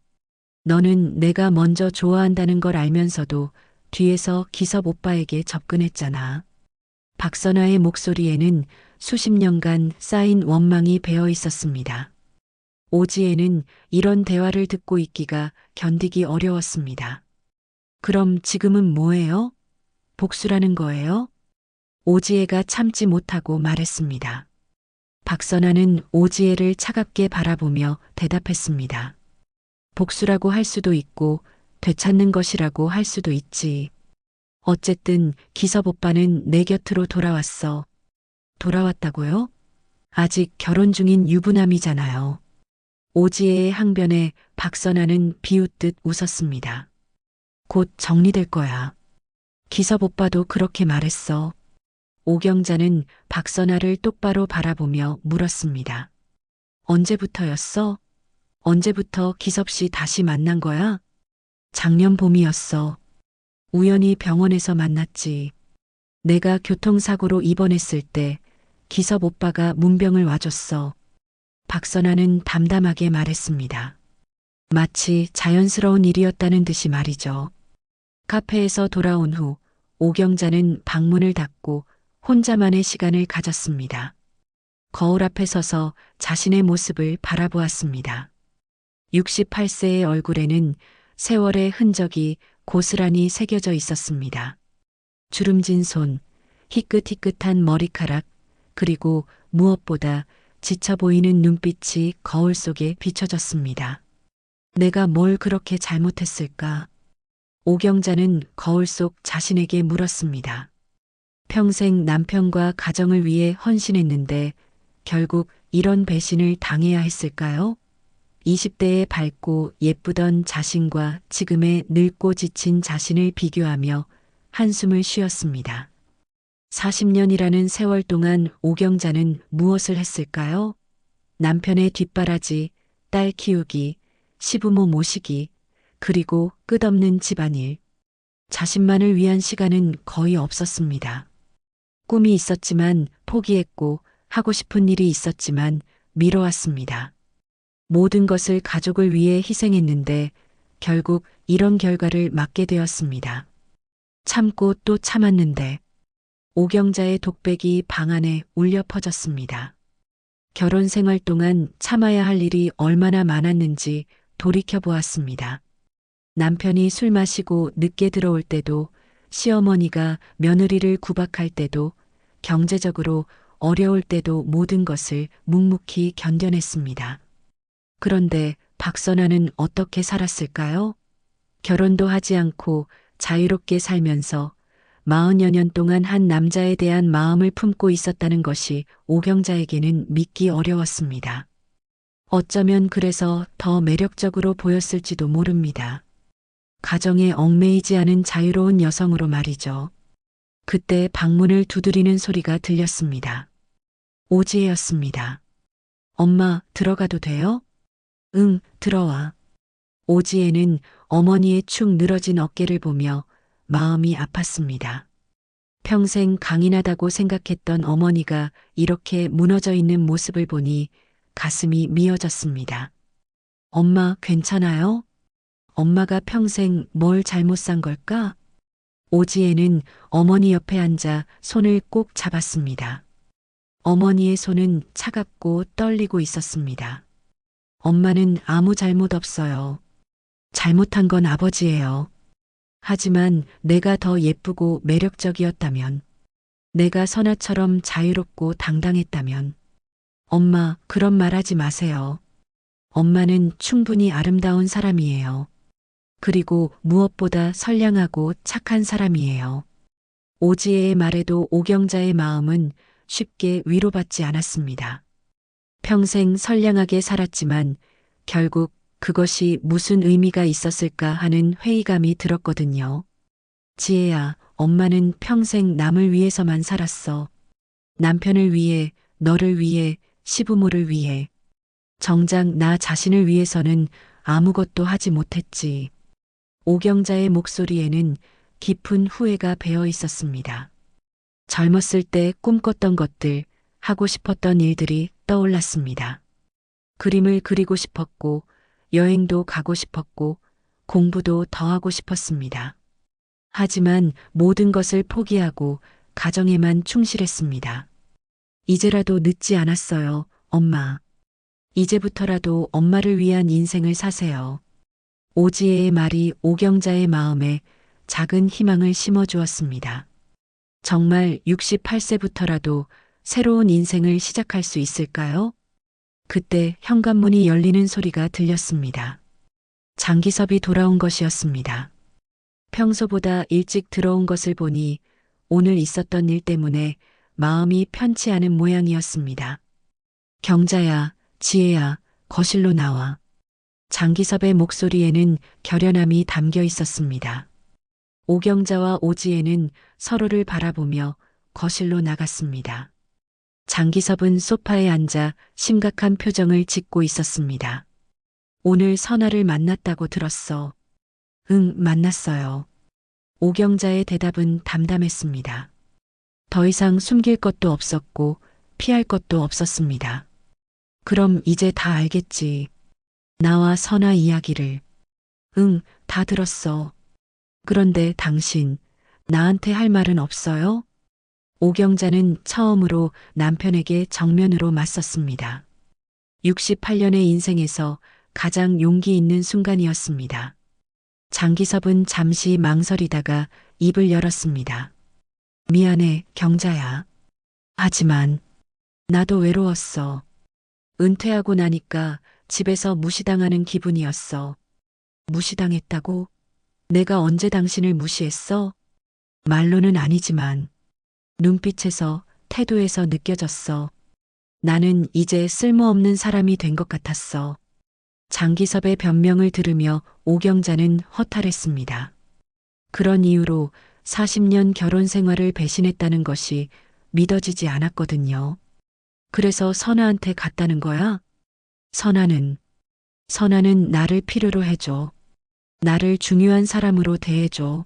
너는 내가 먼저 좋아한다는 걸 알면서도 뒤에서 기섭 오빠에게 접근했잖아. 박선아의 목소리에는 수십 년간 쌓인 원망이 배어 있었습니다. 오지에는 이런 대화를 듣고 있기가 견디기 어려웠습니다. 그럼 지금은 뭐예요? 복수라는 거예요? 오지혜가 참지 못하고 말했습니다. 박선아는 오지혜를 차갑게 바라보며 대답했습니다. 복수라고 할 수도 있고 되찾는 것이라고 할 수도 있지. 어쨌든 기섭 오빠는 내 곁으로 돌아왔어. 돌아왔다고요? 아직 결혼 중인 유부남이잖아요. 오지혜의 항변에 박선아는 비웃듯 웃었습니다. 곧 정리될 거야. 기섭 오빠도 그렇게 말했어. 오경자는 박선아를 똑바로 바라보며 물었습니다. 언제부터였어? 언제부터 기섭 씨 다시 만난 거야? 작년 봄이었어. 우연히 병원에서 만났지. 내가 교통사고로 입원했을 때 기섭 오빠가 문병을 와줬어. 박선아는 담담하게 말했습니다. 마치 자연스러운 일이었다는 듯이 말이죠. 카페에서 돌아온 후 오경자는 방문을 닫고 혼자만의 시간을 가졌습니다. 거울 앞에 서서 자신의 모습을 바라보았습니다. 68세의 얼굴에는 세월의 흔적이 고스란히 새겨져 있었습니다. 주름진 손, 희끗희끗한 머리카락, 그리고 무엇보다 지쳐 보이는 눈빛이 거울 속에 비춰졌습니다. 내가 뭘 그렇게 잘못했을까? 오경자는 거울 속 자신에게 물었습니다. 평생 남편과 가정을 위해 헌신했는데 결국 이런 배신을 당해야 했을까요? 20대에 밝고 예쁘던 자신과 지금의 늙고 지친 자신을 비교하며 한숨을 쉬었습니다. 40년이라는 세월 동안 오경자는 무엇을 했을까요? 남편의 뒷바라지, 딸 키우기, 시부모 모시기, 그리고 끝없는 집안일. 자신만을 위한 시간은 거의 없었습니다. 꿈이 있었지만 포기했고 하고 싶은 일이 있었지만 미뤄왔습니다. 모든 것을 가족을 위해 희생했는데 결국 이런 결과를 맞게 되었습니다. 참고 또 참았는데 오경자의 독백이 방 안에 울려 퍼졌습니다. 결혼 생활 동안 참아야 할 일이 얼마나 많았는지 돌이켜 보았습니다. 남편이 술 마시고 늦게 들어올 때도, 시어머니가 며느리를 구박할 때도, 경제적으로 어려울 때도 모든 것을 묵묵히 견뎌냈습니다. 그런데 박선아는 어떻게 살았을까요? 결혼도 하지 않고 자유롭게 살면서 40여 년 동안 한 남자에 대한 마음을 품고 있었다는 것이 오경자에게는 믿기 어려웠습니다. 어쩌면 그래서 더 매력적으로 보였을지도 모릅니다. 가정에 얽매이지 않은 자유로운 여성으로 말이죠. 그때 방문을 두드리는 소리가 들렸습니다. 오지혜였습니다. 엄마, 들어가도 돼요? 응, 들어와. 오지혜는 어머니의 축 늘어진 어깨를 보며 마음이 아팠습니다. 평생 강인하다고 생각했던 어머니가 이렇게 무너져 있는 모습을 보니 가슴이 미어졌습니다. 엄마, 괜찮아요? 엄마가 평생 뭘 잘못 산 걸까? 오지혜는 어머니 옆에 앉아 손을 꼭 잡았습니다. 어머니의 손은 차갑고 떨리고 있었습니다. 엄마는 아무 잘못 없어요. 잘못한 건 아버지예요. 하지만 내가 더 예쁘고 매력적이었다면, 내가 선아처럼 자유롭고 당당했다면, 엄마, 그런 말 하지 마세요. 엄마는 충분히 아름다운 사람이에요. 그리고 무엇보다 선량하고 착한 사람이에요. 오지혜의 말에도 오경자의 마음은 쉽게 위로받지 않았습니다. 평생 선량하게 살았지만 결국 그것이 무슨 의미가 있었을까 하는 회의감이 들었거든요. 지혜야, 엄마는 평생 남을 위해서만 살았어. 남편을 위해, 너를 위해, 시부모를 위해. 정작 나 자신을 위해서는 아무것도 하지 못했지. 오경자의 목소리에는 깊은 후회가 배어 있었습니다. 젊었을 때 꿈꿨던 것들, 하고 싶었던 일들이 떠올랐습니다. 그림을 그리고 싶었고, 여행도 가고 싶었고, 공부도 더 하고 싶었습니다. 하지만 모든 것을 포기하고 가정에만 충실했습니다. 이제라도 늦지 않았어요, 엄마. 이제부터라도 엄마를 위한 인생을 사세요. 오지혜의 말이 오경자의 마음에 작은 희망을 심어주었습니다. 정말 68세부터라도 새로운 인생을 시작할 수 있을까요? 그때 현관문이 열리는 소리가 들렸습니다. 장기섭이 돌아온 것이었습니다. 평소보다 일찍 들어온 것을 보니 오늘 있었던 일 때문에 마음이 편치 않은 모양이었습니다. 경자야, 지혜야, 거실로 나와. 장기섭의 목소리에는 결연함이 담겨 있었습니다. 오경자와 오지혜는 서로를 바라보며 거실로 나갔습니다. 장기섭은 소파에 앉아 심각한 표정을 짓고 있었습니다. 오늘 선아를 만났다고 들었어. 응, 만났어요. 오경자의 대답은 담담했습니다. 더 이상 숨길 것도 없었고 피할 것도 없었습니다. 그럼 이제 다 알겠지. 나와 선아 이야기를. 응, 다 들었어. 그런데 당신, 나한테 할 말은 없어요? 오경자는 처음으로 남편에게 정면으로 맞섰습니다. 68년의 인생에서 가장 용기 있는 순간이었습니다. 장기섭은 잠시 망설이다가 입을 열었습니다. 미안해, 경자야. 하지만 나도 외로웠어. 은퇴하고 나니까 집에서 무시당하는 기분이었어. 무시당했다고? 내가 언제 당신을 무시했어? 말로는 아니지만 눈빛에서, 태도에서 느껴졌어. 나는 이제 쓸모없는 사람이 된 것 같았어. 장기섭의 변명을 들으며 오경자는 허탈했습니다. 그런 이유로 40년 결혼 생활을 배신했다는 것이 믿어지지 않았거든요. 그래서 선아한테 갔다는 거야? 선아는 나를 필요로 해줘. 나를 중요한 사람으로 대해줘.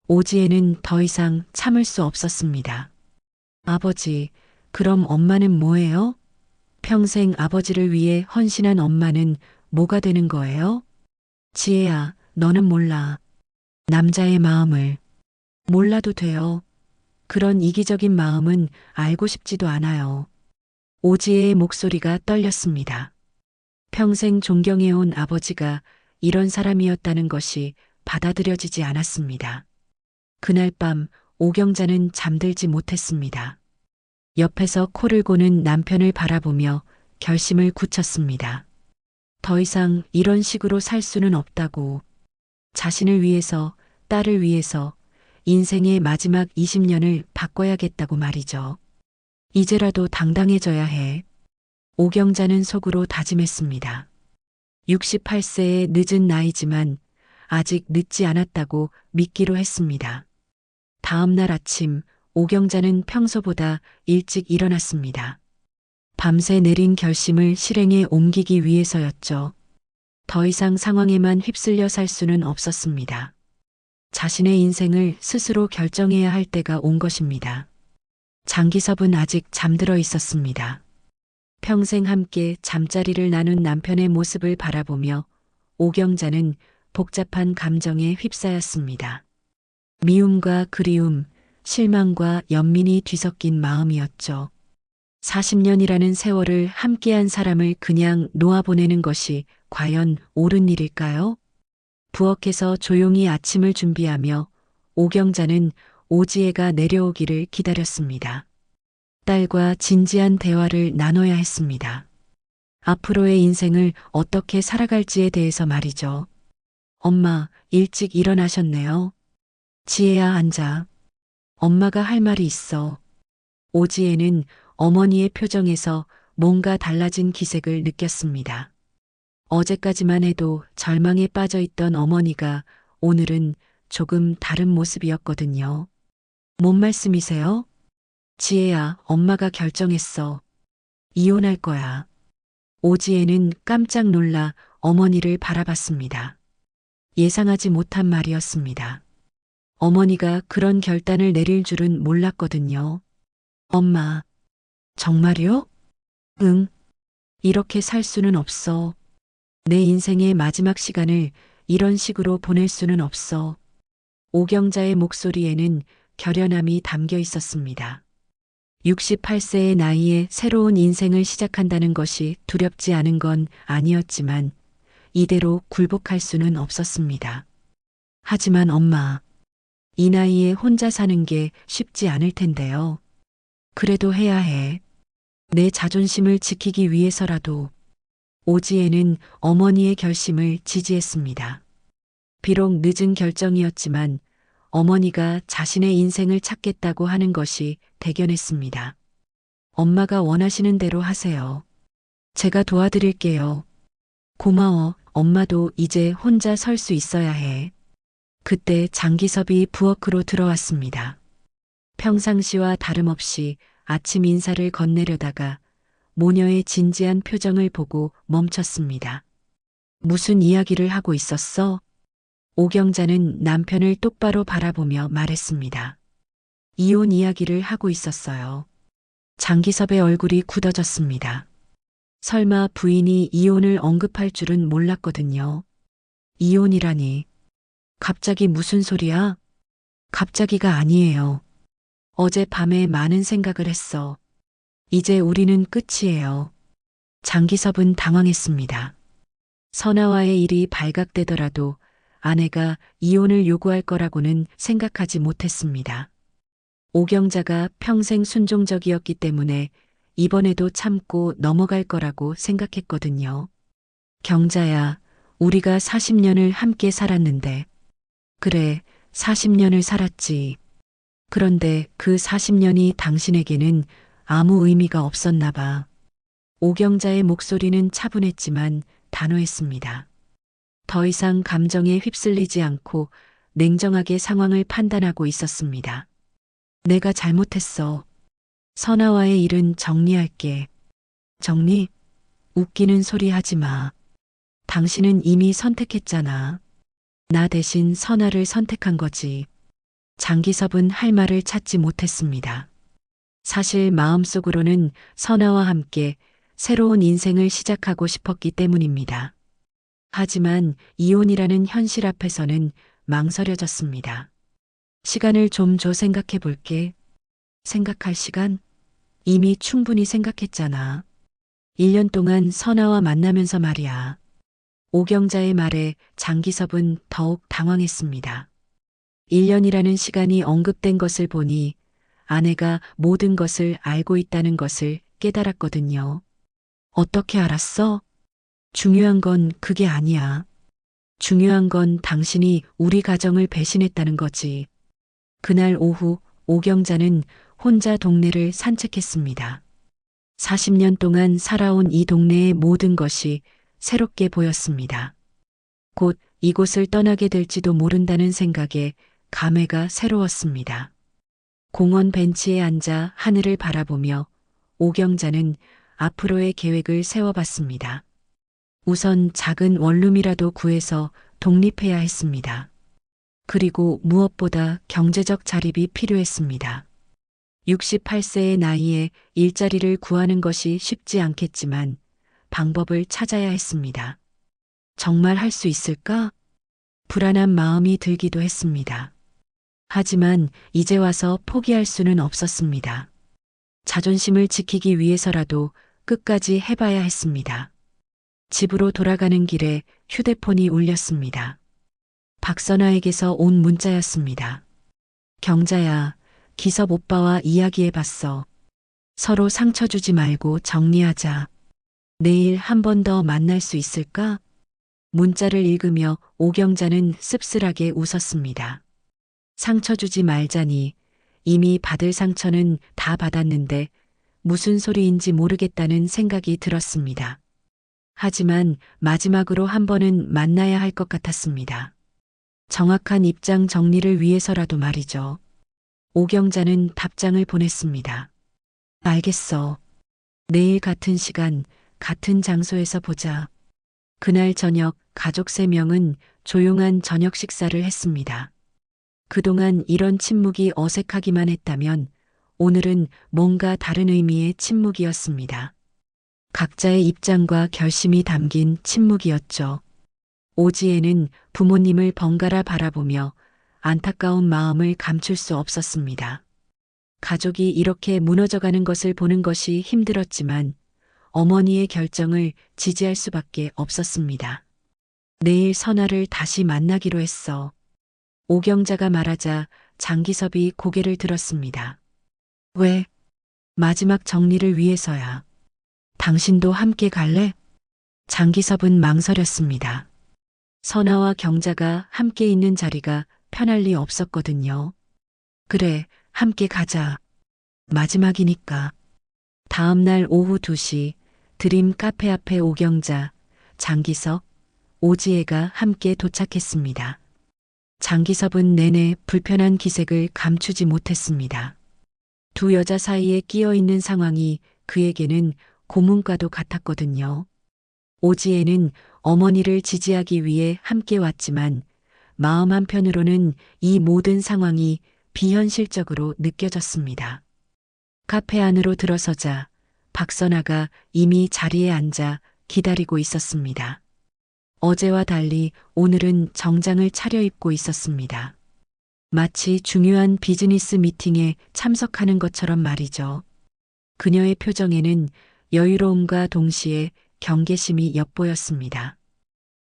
오지혜는 더 이상 참을 수 없었습니다. 아버지, 그럼 엄마는 뭐예요? 평생 아버지를 위해 헌신한 엄마는 뭐가 되는 거예요? 지혜야, 너는 몰라. 남자의 마음을. 몰라도 돼요. 그런 이기적인 마음은 알고 싶지도 않아요. 오지혜의 목소리가 떨렸습니다. 평생 존경해온 아버지가 이런 사람이었다는 것이 받아들여지지 않았습니다. 그날 밤 오경자는 잠들지 못했습니다. 옆에서 코를 고는 남편을 바라보며 결심을 굳혔습니다. 더 이상 이런 식으로 살 수는 없다고. 자신을 위해서, 딸을 위해서 인생의 마지막 20년을 바꿔야겠다고 말이죠. 이제라도 당당해져야 해. 오경자는 속으로 다짐했습니다. 68세의 늦은 나이지만 아직 늦지 않았다고 믿기로 했습니다. 다음 날 아침 오경자는 평소보다 일찍 일어났습니다. 밤새 내린 결심을 실행에 옮기기 위해서였죠. 더 이상 상황에만 휩쓸려 살 수는 없었습니다. 자신의 인생을 스스로 결정해야 할 때가 온 것입니다. 장기섭은 아직 잠들어 있었습니다. 평생 함께 잠자리를 나눈 남편의 모습을 바라보며 오경자는 복잡한 감정에 휩싸였습니다. 미움과 그리움, 실망과 연민이 뒤섞인 마음이었죠. 40년이라는 세월을 함께한 사람을 그냥 놓아보내는 것이 과연 옳은 일일까요? 부엌에서 조용히 아침을 준비하며 오경자는 오지혜가 내려오기를 기다렸습니다. 딸과 진지한 대화를 나눠야 했습니다. 앞으로의 인생을 어떻게 살아갈지에 대해서 말이죠. 엄마, 일찍 일어나셨네요. 지혜야, 앉아. 엄마가 할 말이 있어. 오지혜는 어머니의 표정에서 뭔가 달라진 기색을 느꼈습니다. 어제까지만 해도 절망에 빠져 있던 어머니가 오늘은 조금 다른 모습이었거든요. 뭔 말씀이세요? 지혜야, 엄마가 결정했어. 이혼할 거야. 오지혜는 깜짝 놀라 어머니를 바라봤습니다. 예상하지 못한 말이었습니다. 어머니가 그런 결단을 내릴 줄은 몰랐거든요. 엄마, 정말요? 응. 이렇게 살 수는 없어. 내 인생의 마지막 시간을 이런 식으로 보낼 수는 없어. 오경자의 목소리에는 결연함이 담겨 있었습니다. 68세의 나이에 새로운 인생을 시작한다는 것이 두렵지 않은 건 아니었지만 이대로 굴복할 수는 없었습니다. 하지만 엄마, 이 나이에 혼자 사는 게 쉽지 않을 텐데요. 그래도 해야 해. 내 자존심을 지키기 위해서라도. 오지혜는 어머니의 결심을 지지했습니다. 비록 늦은 결정이었지만 어머니가 자신의 인생을 찾겠다고 하는 것이 대견했습니다. 엄마가 원하시는 대로 하세요. 제가 도와드릴게요. 고마워. 엄마도 이제 혼자 설 수 있어야 해. 그때 장기섭이 부엌으로 들어왔습니다. 평상시와 다름없이 아침 인사를 건네려다가 모녀의 진지한 표정을 보고 멈췄습니다. 무슨 이야기를 하고 있었어? 오경자는 남편을 똑바로 바라보며 말했습니다. 이혼 이야기를 하고 있었어요. 장기섭의 얼굴이 굳어졌습니다. 설마 부인이 이혼을 언급할 줄은 몰랐거든요. 이혼이라니. 갑자기 무슨 소리야? 갑자기가 아니에요. 어젯밤에 많은 생각을 했어. 이제 우리는 끝이에요. 장기섭은 당황했습니다. 선아와의 일이 발각되더라도 아내가 이혼을 요구할 거라고는 생각하지 못했습니다. 오경자가 평생 순종적이었기 때문에 이번에도 참고 넘어갈 거라고 생각했거든요. 경자야, 우리가 40년을 함께 살았는데. 그래, 40년을 살았지. 그런데 그 40년이 당신에게는 아무 의미가 없었나 봐. 오경자의 목소리는 차분했지만 단호했습니다. 더 이상 감정에 휩쓸리지 않고 냉정하게 상황을 판단하고 있었습니다. 내가 잘못했어. 선아와의 일은 정리할게. 정리? 웃기는 소리 하지 마. 당신은 이미 선택했잖아. 나 대신 선아를 선택한 거지. 장기섭은 할 말을 찾지 못했습니다. 사실 마음속으로는 선아와 함께 새로운 인생을 시작하고 싶었기 때문입니다. 하지만 이혼이라는 현실 앞에서는 망설여졌습니다. 시간을 좀 줘 생각해 볼게. 생각할 시간? 이미 충분히 생각했잖아. 1년 동안 선아와 만나면서 말이야. 오경자의 말에 장기섭은 더욱 당황했습니다. 1년이라는 시간이 언급된 것을 보니 아내가 모든 것을 알고 있다는 것을 깨달았거든요. 어떻게 알았어? 중요한 건 그게 아니야. 중요한 건 당신이 우리 가정을 배신했다는 거지. 그날 오후 오경자는 혼자 동네를 산책했습니다. 40년 동안 살아온 이 동네의 모든 것이 새롭게 보였습니다. 곧 이곳을 떠나게 될지도 모른다는 생각에 감회가 새로웠습니다. 공원 벤치에 앉아 하늘을 바라보며 오경자는 앞으로의 계획을 세워봤습니다. 우선 작은 원룸이라도 구해서 독립해야 했습니다. 그리고 무엇보다 경제적 자립이 필요했습니다. 68세의 나이에 일자리를 구하는 것이 쉽지 않겠지만 방법을 찾아야 했습니다. 정말 할 수 있을까? 불안한 마음이 들기도 했습니다. 하지만 이제 와서 포기할 수는 없었습니다. 자존심을 지키기 위해서라도 끝까지 해봐야 했습니다. 집으로 돌아가는 길에 휴대폰이 울렸습니다. 박선아에게서 온 문자였습니다. 경자야, 기섭 오빠와 이야기해봤어. 서로 상처 주지 말고 정리하자. 내일 한 번 더 만날 수 있을까? 문자를 읽으며 오경자는 씁쓸하게 웃었습니다. 상처 주지 말자니 이미 받을 상처는 다 받았는데 무슨 소리인지 모르겠다는 생각이 들었습니다. 하지만 마지막으로 한 번은 만나야 할 것 같았습니다. 정확한 입장 정리를 위해서라도 말이죠. 오경자는 답장을 보냈습니다. 알겠어. 내일 같은 시간, 같은 장소에서 보자. 그날 저녁 가족 3명은 조용한 저녁 식사를 했습니다. 그동안 이런 침묵이 어색하기만 했다면 오늘은 뭔가 다른 의미의 침묵이었습니다. 각자의 입장과 결심이 담긴 침묵이었죠. 오지혜는 부모님을 번갈아 바라보며 안타까운 마음을 감출 수 없었습니다. 가족이 이렇게 무너져가는 것을 보는 것이 힘들었지만 어머니의 결정을 지지할 수밖에 없었습니다. 내일 선아를 다시 만나기로 했어. 오경자가 말하자 장기섭이 고개를 들었습니다. 왜? 마지막 정리를 위해서야. 당신도 함께 갈래? 장기섭은 망설였습니다. 선아와 경자가 함께 있는 자리가 편할 리 없었거든요. 그래, 함께 가자. 마지막이니까. 다음 날 오후 2시 드림 카페 앞에 오경자, 장기섭, 오지혜가 함께 도착했습니다. 장기섭은 내내 불편한 기색을 감추지 못했습니다. 두 여자 사이에 끼어 있는 상황이 그에게는 고문과도 같았거든요. 오지혜는 어머니를 지지하기 위해 함께 왔지만 마음 한편으로는 이 모든 상황이 비현실적으로 느껴졌습니다. 카페 안으로 들어서자 박선아가 이미 자리에 앉아 기다리고 있었습니다. 어제와 달리 오늘은 정장을 차려입고 있었습니다. 마치 중요한 비즈니스 미팅에 참석하는 것처럼 말이죠. 그녀의 표정에는 여유로움과 동시에 경계심이 엿보였습니다.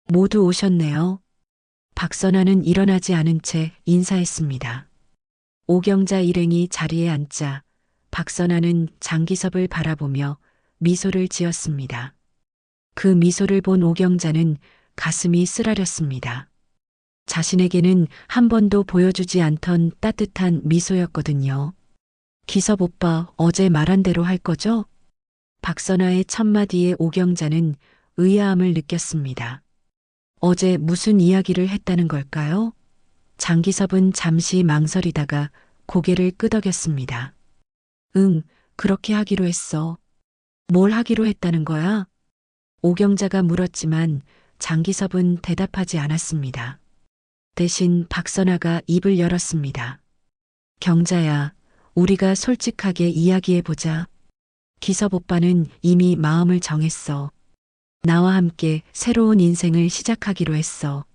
모두 오셨네요. 박선아는 일어나지 않은 채 인사했습니다. 오경자 일행이 자리에 앉자 박선아는 장기섭을 바라보며 미소를 지었습니다. 그 미소를 본 오경자는 가슴이 쓰라렸습니다. 자신에게는 한 번도 보여주지 않던 따뜻한 미소였거든요. 기섭 오빠 어제 말한 대로 할 거죠? 박선아의 첫마디에 오경자는 의아함을 느꼈습니다. 어제 무슨 이야기를 했다는 걸까요? 장기섭은 잠시 망설이다가 고개를 끄덕였습니다. 응, 그렇게 하기로 했어. 뭘 하기로 했다는 거야? 오경자가 물었지만 장기섭은 대답하지 않았습니다. 대신 박선아가 입을 열었습니다. 경자야, 우리가 솔직하게 이야기해보자. 기섭 오빠는 이미 마음을 정했어. 나와 함께 새로운 인생을 시작하기로 했어.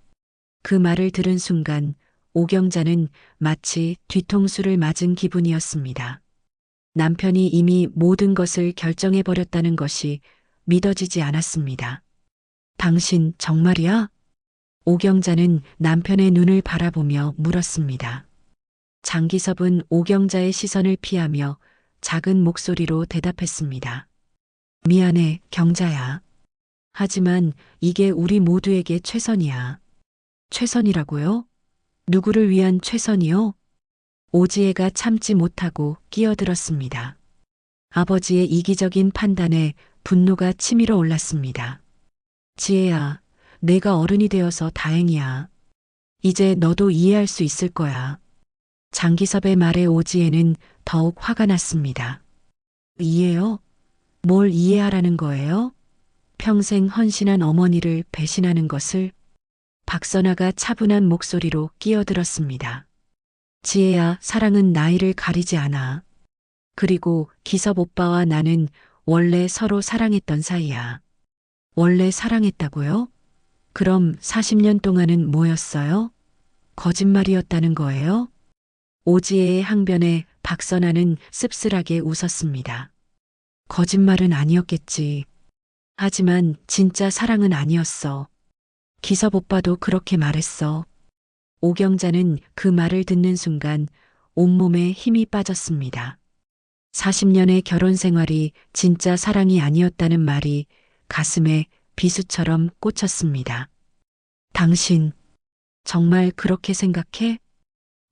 그 말을 들은 순간 오경자는 마치 뒤통수를 맞은 기분이었습니다. 남편이 이미 모든 것을 결정해버렸다는 것이 믿어지지 않았습니다. 당신 정말이야? 오경자는 남편의 눈을 바라보며 물었습니다. 장기섭은 오경자의 시선을 피하며 작은 목소리로 대답했습니다. 미안해, 경자야. 하지만 이게 우리 모두에게 최선이야. 최선이라고요? 누구를 위한 최선이요? 오지혜가 참지 못하고 끼어들었습니다. 아버지의 이기적인 판단에 분노가 치밀어 올랐습니다. 지혜야, 내가 어른이 되어서 다행이야. 이제 너도 이해할 수 있을 거야. 장기섭의 말에 오지혜는 더욱 화가 났습니다. 이해요? 뭘 이해하라는 거예요? 평생 헌신한 어머니를 배신하는 것을? 박선아가 차분한 목소리로 끼어들었습니다. 지혜야, 사랑은 나이를 가리지 않아. 그리고 기섭 오빠와 나는 원래 서로 사랑했던 사이야. 원래 사랑했다고요? 그럼 40년 동안은 뭐였어요? 거짓말이었다는 거예요? 오지혜의 항변에 박선아는 씁쓸하게 웃었습니다. 거짓말은 아니었겠지. 하지만 진짜 사랑은 아니었어. 기섭 오빠도 그렇게 말했어. 오경자는 그 말을 듣는 순간 온몸에 힘이 빠졌습니다. 40년의 결혼 생활이 진짜 사랑이 아니었다는 말이 가슴에 비수처럼 꽂혔습니다. 당신, 정말 그렇게 생각해?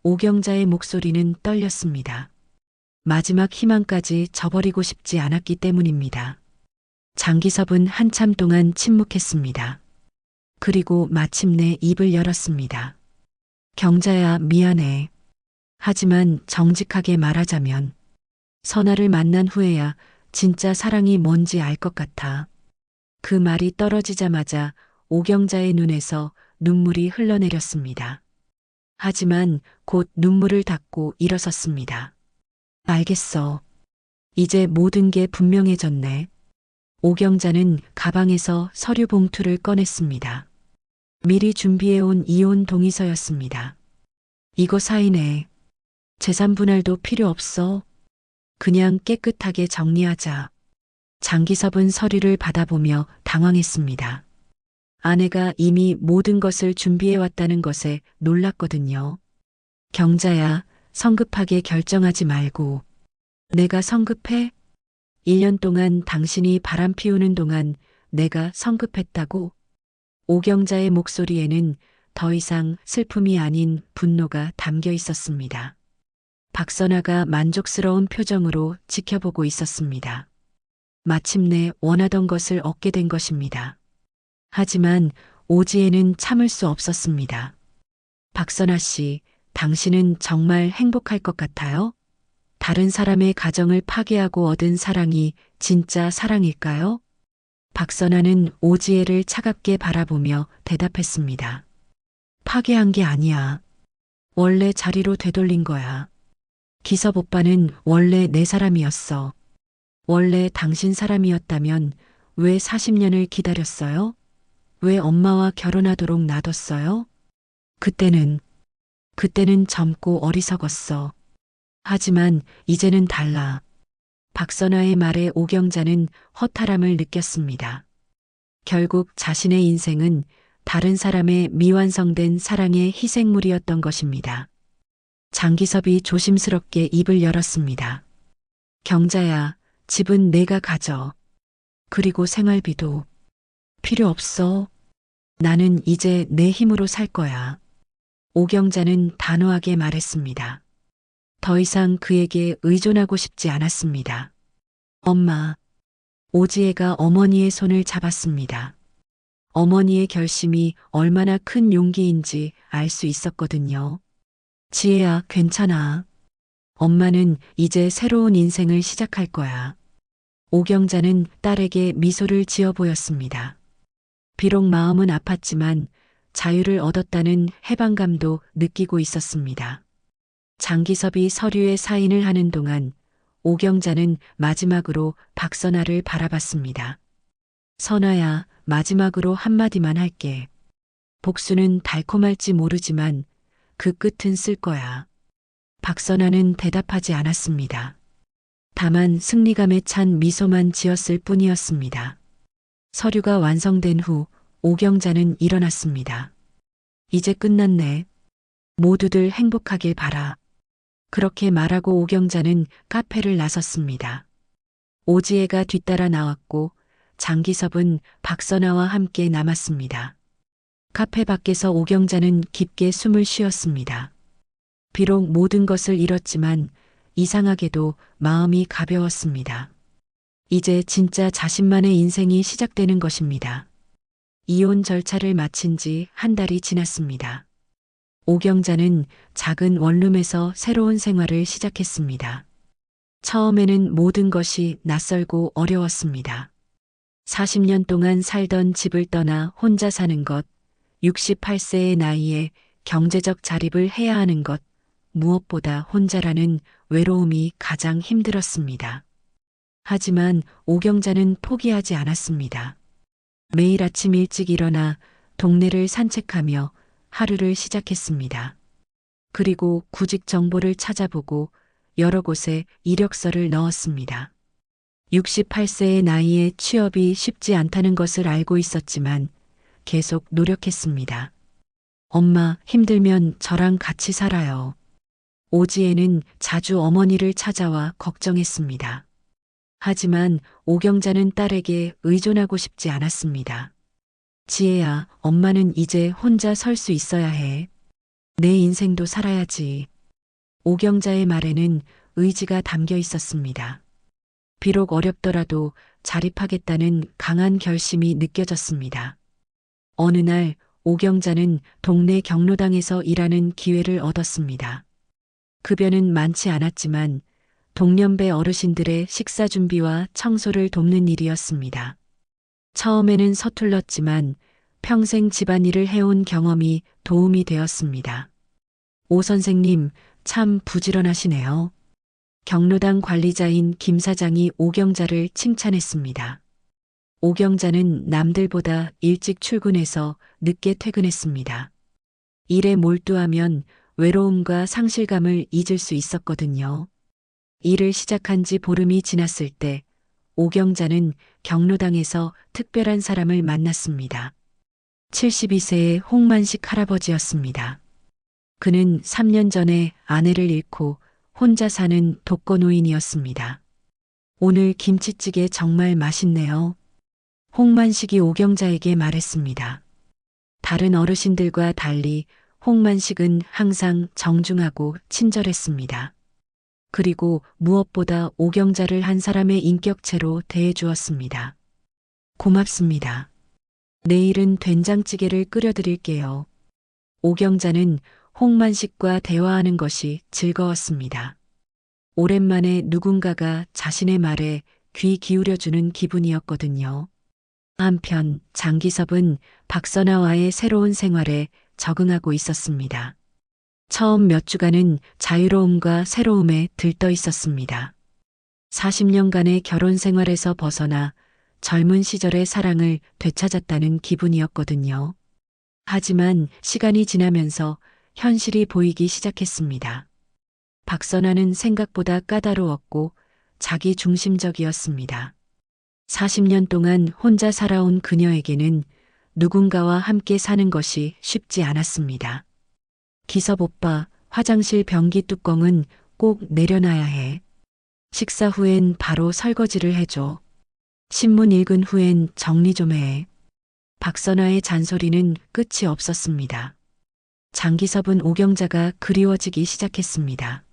오경자의 목소리는 떨렸습니다. 마지막 희망까지 저버리고 싶지 않았기 때문입니다. 장기섭은 한참 동안 침묵했습니다. 그리고 마침내 입을 열었습니다. 경자야, 미안해. 하지만 정직하게 말하자면 선아를 만난 후에야 진짜 사랑이 뭔지 알 것 같아. 그 말이 떨어지자마자 오경자의 눈에서 눈물이 흘러내렸습니다. 하지만 곧 눈물을 닦고 일어섰습니다. 알겠어. 이제 모든 게 분명해졌네. 오경자는 가방에서 서류 봉투를 꺼냈습니다. 미리 준비해온 이혼 동의서였습니다. 이거 사인해. 재산 분할도 필요 없어. 그냥 깨끗하게 정리하자. 장기섭은 서류를 받아보며 당황했습니다. 아내가 이미 모든 것을 준비해왔다는 것에 놀랐거든요. 경자야, 성급하게 결정하지 말고. 내가 성급해? 1년 동안 당신이 바람 피우는 동안 내가 성급했다고? 오경자의 목소리에는 더 이상 슬픔이 아닌 분노가 담겨 있었습니다. 박선아가 만족스러운 표정으로 지켜보고 있었습니다. 마침내 원하던 것을 얻게 된 것입니다. 하지만 오지에는 참을 수 없었습니다. 박선아 씨, 당신은 정말 행복할 것 같아요? 다른 사람의 가정을 파괴하고 얻은 사랑이 진짜 사랑일까요? 박선아는 오지혜를 차갑게 바라보며 대답했습니다. 파괴한 게 아니야. 원래 자리로 되돌린 거야. 기섭 오빠는 원래 내 사람이었어. 원래 당신 사람이었다면 왜 40년을 기다렸어요? 왜 엄마와 결혼하도록 놔뒀어요? 그때는 젊고 어리석었어. 하지만 이제는 달라. 박선아의 말에 오경자는 허탈함을 느꼈습니다. 결국 자신의 인생은 다른 사람의 미완성된 사랑의 희생물이었던 것입니다. 장기섭이 조심스럽게 입을 열었습니다. 경자야, 집은 내가 가져. 그리고 생활비도 필요 없어. 나는 이제 내 힘으로 살 거야. 오경자는 단호하게 말했습니다. 더 이상 그에게 의존하고 싶지 않았습니다. 엄마. 오지혜가 어머니의 손을 잡았습니다. 어머니의 결심이 얼마나 큰 용기인지 알 수 있었거든요. 지혜야, 괜찮아. 엄마는 이제 새로운 인생을 시작할 거야. 오경자는 딸에게 미소를 지어 보였습니다. 비록 마음은 아팠지만 자유를 얻었다는 해방감도 느끼고 있었습니다. 장기섭이 서류에 사인을 하는 동안 오경자는 마지막으로 박선아를 바라봤습니다. 선아야, 마지막으로 한마디만 할게. 복수는 달콤할지 모르지만 그 끝은 쓸 거야. 박선아는 대답하지 않았습니다. 다만 승리감에 찬 미소만 지었을 뿐이었습니다. 서류가 완성된 후 오경자는 일어났습니다. 이제 끝났네. 모두들 행복하길 바라. 그렇게 말하고 오경자는 카페를 나섰습니다. 오지혜가 뒤따라 나왔고 장기섭은 박선아와 함께 남았습니다. 카페 밖에서 오경자는 깊게 숨을 쉬었습니다. 비록 모든 것을 잃었지만 이상하게도 마음이 가벼웠습니다. 이제 진짜 자신만의 인생이 시작되는 것입니다. 이혼 절차를 마친 지 한 달이 지났습니다. 오경자는 작은 원룸에서 새로운 생활을 시작했습니다. 처음에는 모든 것이 낯설고 어려웠습니다. 40년 동안 살던 집을 떠나 혼자 사는 것, 68세의 나이에 경제적 자립을 해야 하는 것, 무엇보다 혼자라는 외로움이 가장 힘들었습니다. 하지만 오경자는 포기하지 않았습니다. 매일 아침 일찍 일어나 동네를 산책하며 하루를 시작했습니다. 그리고 구직 정보를 찾아보고 여러 곳에 이력서를 넣었습니다. 68세의 나이에 취업이 쉽지 않다는 것을 알고 있었지만 계속 노력했습니다. 엄마, 힘들면 저랑 같이 살아요. 오지혜는 자주 어머니를 찾아와 걱정했습니다. 하지만 오경자는 딸에게 의존하고 싶지 않았습니다. 지혜야, 엄마는 이제 혼자 설 수 있어야 해. 내 인생도 살아야지. 오경자의 말에는 의지가 담겨 있었습니다. 비록 어렵더라도 자립하겠다는 강한 결심이 느껴졌습니다. 어느 날 오경자는 동네 경로당에서 일하는 기회를 얻었습니다. 급여는 많지 않았지만 동년배 어르신들의 식사 준비와 청소를 돕는 일이었습니다. 처음에는 서툴렀지만 평생 집안일을 해온 경험이 도움이 되었습니다. 오 선생님, 참 부지런하시네요. 경로당 관리자인 김 사장이 오경자를 칭찬했습니다. 오경자는 남들보다 일찍 출근해서 늦게 퇴근했습니다. 일에 몰두하면 외로움과 상실감을 잊을 수 있었거든요. 일을 시작한 지 보름이 지났을 때 오경자는 경로당에서 특별한 사람을 만났습니다. 72세의 홍만식 할아버지였습니다. 그는 3년 전에 아내를 잃고 혼자 사는 독거노인이었습니다. 오늘 김치찌개 정말 맛있네요. 홍만식이 오경자에게 말했습니다. 다른 어르신들과 달리 홍만식은 항상 정중하고 친절했습니다. 그리고 무엇보다 오경자를 한 사람의 인격체로 대해주었습니다. 고맙습니다. 내일은 된장찌개를 끓여드릴게요. 오경자는 홍만식과 대화하는 것이 즐거웠습니다. 오랜만에 누군가가 자신의 말에 귀 기울여주는 기분이었거든요. 한편 장기섭은 박선아와의 새로운 생활에 적응하고 있었습니다. 처음 몇 주간은 자유로움과 새로움에 들떠 있었습니다. 40년간의 결혼 생활에서 벗어나 젊은 시절의 사랑을 되찾았다는 기분이었거든요. 하지만 시간이 지나면서 현실이 보이기 시작했습니다. 박선아는 생각보다 까다로웠고 자기 중심적이었습니다. 40년 동안 혼자 살아온 그녀에게는 누군가와 함께 사는 것이 쉽지 않았습니다. 기섭 오빠, 화장실 변기 뚜껑은 꼭 내려놔야 해. 식사 후엔 바로 설거지를 해줘. 신문 읽은 후엔 정리 좀 해. 박선아의 잔소리는 끝이 없었습니다. 장기섭은 오경자가 그리워지기 시작했습니다.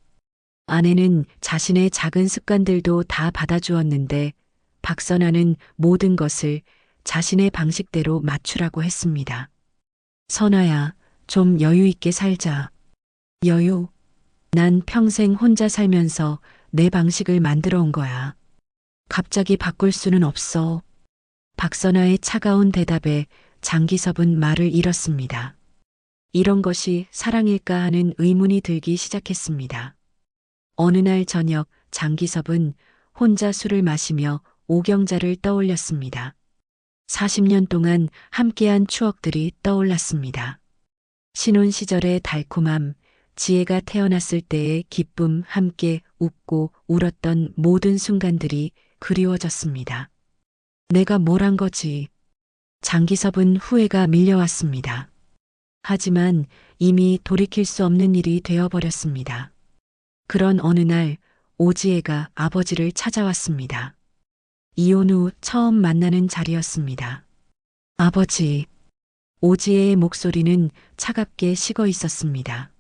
아내는 자신의 작은 습관들도 다 받아주었는데 박선아는 모든 것을 자신의 방식대로 맞추라고 했습니다. 선아야, 좀 여유 있게 살자. 여유? 난 평생 혼자 살면서 내 방식을 만들어 온 거야. 갑자기 바꿀 수는 없어. 박선아의 차가운 대답에 장기섭은 말을 잃었습니다. 이런 것이 사랑일까 하는 의문이 들기 시작했습니다. 어느 날 저녁 장기섭은 혼자 술을 마시며 오경자를 떠올렸습니다. 40년 동안 함께한 추억들이 떠올랐습니다. 신혼 시절의 달콤함, 지혜가 태어났을 때의 기쁨, 함께 웃고 울었던 모든 순간들이 그리워졌습니다. 내가 뭘 한 거지? 장기섭은 후회가 밀려왔습니다. 하지만 이미 돌이킬 수 없는 일이 되어버렸습니다. 그런 어느 날 오지혜가 아버지를 찾아왔습니다. 이혼 후 처음 만나는 자리였습니다. 아버지. 오지혜의 목소리는 차갑게 식어 있었습니다.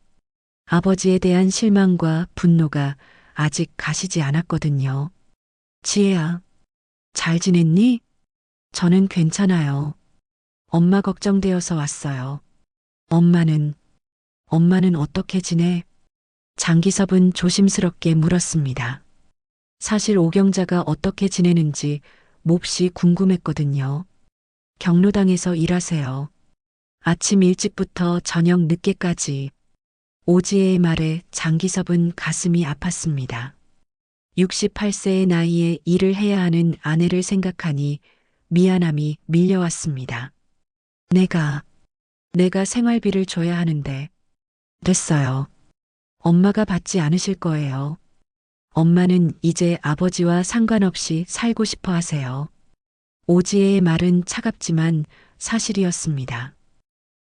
아버지에 대한 실망과 분노가 아직 가시지 않았거든요. 지혜야, 잘 지냈니? 저는 괜찮아요. 엄마 걱정되어서 왔어요. 엄마는 어떻게 지내? 장기섭은 조심스럽게 물었습니다. 사실 오경자가 어떻게 지내는지 몹시 궁금했거든요. 경로당에서 일하세요. 아침 일찍부터 저녁 늦게까지. 오지혜의 말에 장기섭은 가슴이 아팠습니다. 68세의 나이에 일을 해야 하는 아내를 생각하니 미안함이 밀려왔습니다. 내가 생활비를 줘야 하는데. 됐어요. 엄마가 받지 않으실 거예요. 엄마는 이제 아버지와 상관없이 살고 싶어 하세요. 오지혜의 말은 차갑지만 사실이었습니다.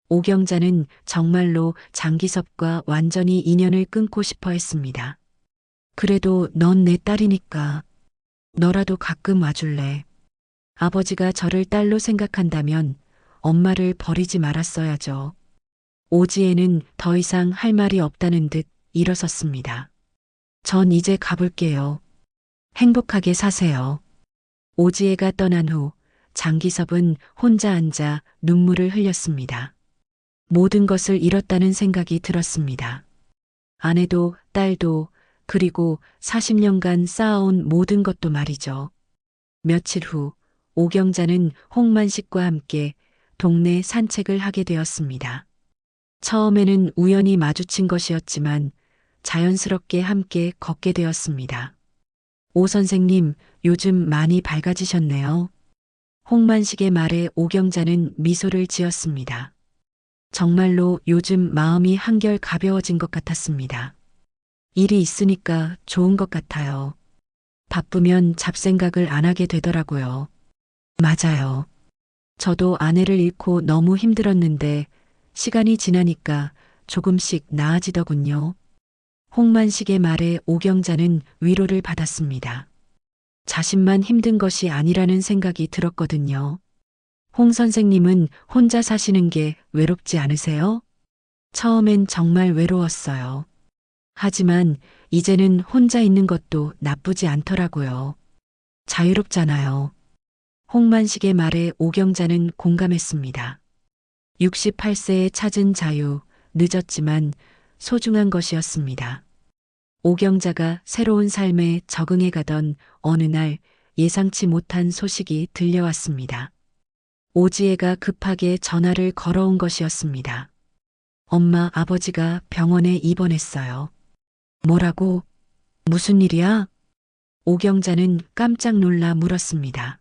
오경자는 정말로 장기섭과 완전히 인연을 끊고 싶어 했습니다. 그래도 넌 내 딸이니까 너라도 가끔 와줄래. 아버지가 저를 딸로 생각한다면 엄마를 버리지 말았어야죠. 오지혜는 더 이상 할 말이 없다는 듯 일어섰습니다. 전 이제 가볼게요. 행복하게 사세요. 오지혜가 떠난 후 장기섭은 혼자 앉아 눈물을 흘렸습니다. 모든 것을 잃었다는 생각이 들었습니다. 아내도 딸도 그리고 40년간 쌓아온 모든 것도 말이죠. 며칠 후 오경자는 홍만식과 함께 동네 산책을 하게 되었습니다. 처음에는 우연히 마주친 것이었지만 자연스럽게 함께 걷게 되었습니다. 오 선생님, 요즘 많이 밝아지셨네요. 홍만식의 말에 오경자는 미소를 지었습니다. 정말로 요즘 마음이 한결 가벼워진 것 같았습니다. 일이 있으니까 좋은 것 같아요. 바쁘면 잡생각을 안 하게 되더라고요. 맞아요. 저도 아내를 잃고 너무 힘들었는데 시간이 지나니까 조금씩 나아지더군요. 홍만식의 말에 오경자는 위로를 받았습니다. 자신만 힘든 것이 아니라는 생각이 들었거든요. 홍 선생님은 혼자 사시는 게 외롭지 않으세요? 처음엔 정말 외로웠어요. 하지만 이제는 혼자 있는 것도 나쁘지 않더라고요. 자유롭잖아요. 홍만식의 말에 오경자는 공감했습니다. 68세에 찾은 자유, 늦었지만 소중한 것이었습니다. 오경자가 새로운 삶에 적응해 가던 어느 날 예상치 못한 소식이 들려왔습니다. 오지혜가 급하게 전화를 걸어온 것이었습니다. 엄마, 아버지가 병원에 입원했어요. 뭐라고? 무슨 일이야? 오경자는 깜짝 놀라 물었습니다.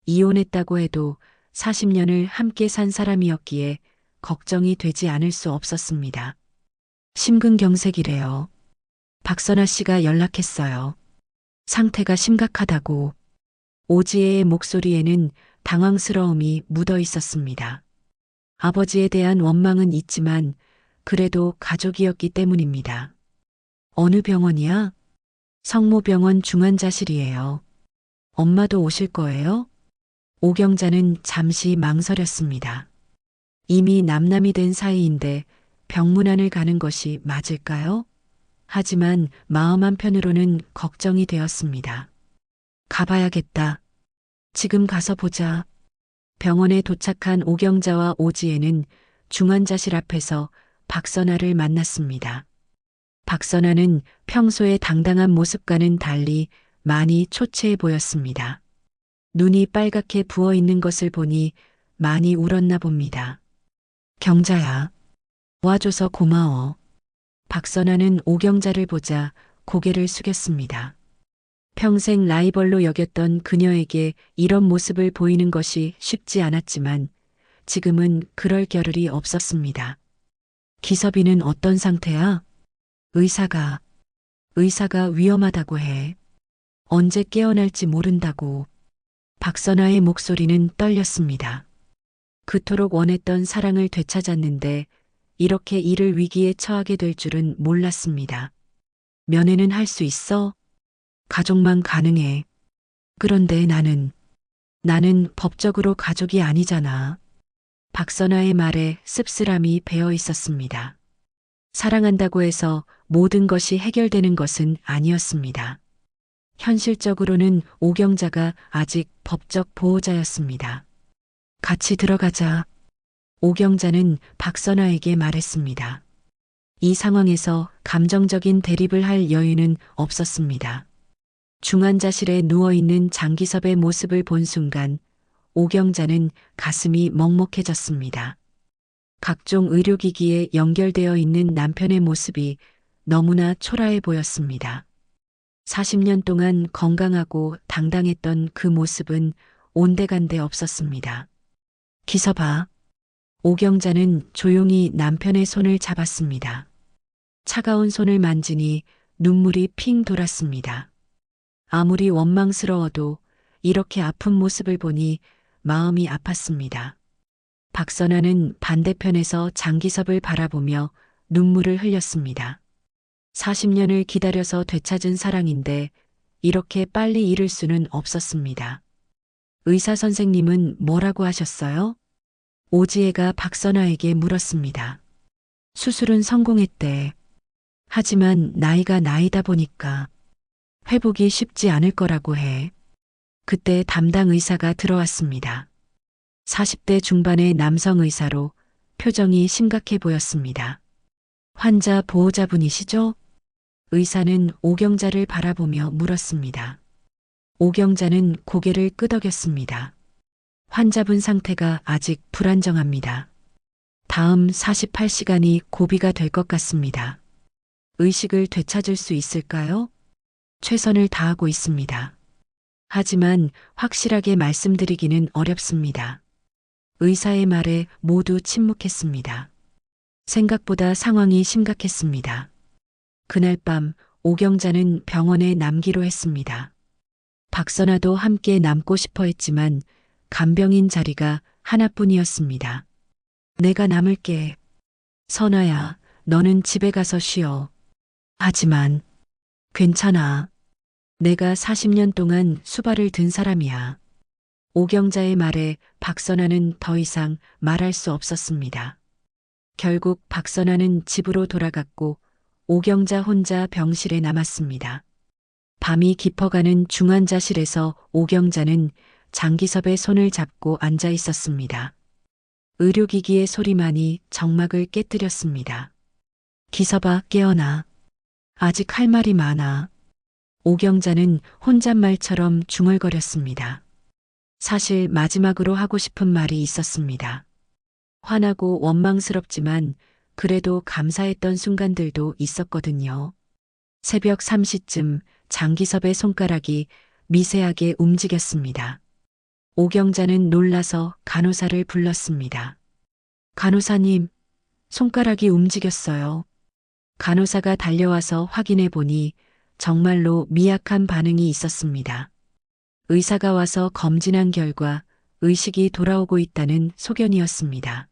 이혼했다고 해도 40년을 함께 산 사람이었기에 걱정이 되지 않을 수 없었습니다. 심근경색이래요. 박선아 씨가 연락했어요. 상태가 심각하다고. 오지혜의 목소리에는 당황스러움이 묻어 있었습니다. 아버지에 대한 원망은 있지만 그래도 가족이었기 때문입니다. 어느 병원이야? 성모병원 중환자실이에요. 엄마도 오실 거예요? 오경자는 잠시 망설였습니다. 이미 남남이 된 사이인데 병문안을 가는 것이 맞을까요? 하지만 마음 한편으로는 걱정이 되었습니다. 가봐야겠다. 지금 가서 보자. 병원에 도착한 오경자와 오지혜는 중환자실 앞에서 박선아를 만났습니다. 박선아는 평소의 당당한 모습과는 달리 많이 초췌해 보였습니다. 눈이 빨갛게 부어 있는 것을 보니 많이 울었나 봅니다. 경자야, 와줘서 고마워. 박선아는 오경자를 보자 고개를 숙였습니다. 평생 라이벌로 여겼던 그녀에게 이런 모습을 보이는 것이 쉽지 않았지만 지금은 그럴 겨를이 없었습니다. 기섭이는 어떤 상태야? 의사가 위험하다고 해. 언제 깨어날지 모른다고. 박선아의 목소리는 떨렸습니다. 그토록 원했던 사랑을 되찾았는데 이렇게 이를 위기에 처하게 될 줄은 몰랐습니다. 면회는 할 수 있어? 가족만 가능해. 그런데 나는 법적으로 가족이 아니잖아. 박선아의 말에 씁쓸함이 배어 있었습니다. 사랑한다고 해서 모든 것이 해결되는 것은 아니었습니다. 현실적으로는 오경자가 아직 법적 보호자였습니다. 같이 들어가자. 오경자는 박선아에게 말했습니다. 이 상황에서 감정적인 대립을 할 여유는 없었습니다. 중환자실에 누워있는 장기섭의 모습을 본 순간 오경자는 가슴이 먹먹해졌습니다. 각종 의료기기에 연결되어 있는 남편의 모습이 너무나 초라해 보였습니다. 40년 동안 건강하고 당당했던 그 모습은 온데간데 없었습니다. 기섭아. 오경자는 조용히 남편의 손을 잡았습니다. 차가운 손을 만지니 눈물이 핑 돌았습니다. 아무리 원망스러워도 이렇게 아픈 모습을 보니 마음이 아팠습니다. 박선아는 반대편에서 장기섭을 바라보며 눈물을 흘렸습니다. 40년을 기다려서 되찾은 사랑인데 이렇게 빨리 잃을 수는 없었습니다. 의사 선생님은 뭐라고 하셨어요? 오지혜가 박선아에게 물었습니다. 수술은 성공했대. 하지만 나이가 나이다 보니까 회복이 쉽지 않을 거라고 해. 그때 담당 의사가 들어왔습니다. 40대 중반의 남성 의사로 표정이 심각해 보였습니다. 환자 보호자분이시죠? 의사는 오경자를 바라보며 물었습니다. 오경자는 고개를 끄덕였습니다. 환자분 상태가 아직 불안정합니다. 다음 48시간이 고비가 될 것 같습니다. 의식을 되찾을 수 있을까요? 최선을 다하고 있습니다. 하지만 확실하게 말씀드리기는 어렵습니다. 의사의 말에 모두 침묵했습니다. 생각보다 상황이 심각했습니다. 그날 밤 오경자는 병원에 남기로 했습니다. 박선아도 함께 남고 싶어 했지만 간병인 자리가 하나뿐이었습니다. 내가 남을게. 선아야, 너는 집에 가서 쉬어. 하지만 괜찮아. 내가 40년 동안 수발을 든 사람이야. 오경자의 말에 박선아는 더 이상 말할 수 없었습니다. 결국 박선아는 집으로 돌아갔고 오경자 혼자 병실에 남았습니다. 밤이 깊어가는 중환자실에서 오경자는 장기섭의 손을 잡고 앉아 있었습니다. 의료기기의 소리만이 정막을 깨뜨렸습니다. 기섭아, 깨어나. 아직 할 말이 많아. 오경자는 혼잣말처럼 중얼거렸습니다. 사실 마지막으로 하고 싶은 말이 있었습니다. 화나고 원망스럽지만 그래도 감사했던 순간들도 있었거든요. 새벽 3시쯤 장기섭의 손가락이 미세하게 움직였습니다. 오경자는 놀라서 간호사를 불렀습니다. 간호사님, 손가락이 움직였어요. 간호사가 달려와서 확인해 보니 정말로 미약한 반응이 있었습니다. 의사가 와서 검진한 결과 의식이 돌아오고 있다는 소견이었습니다.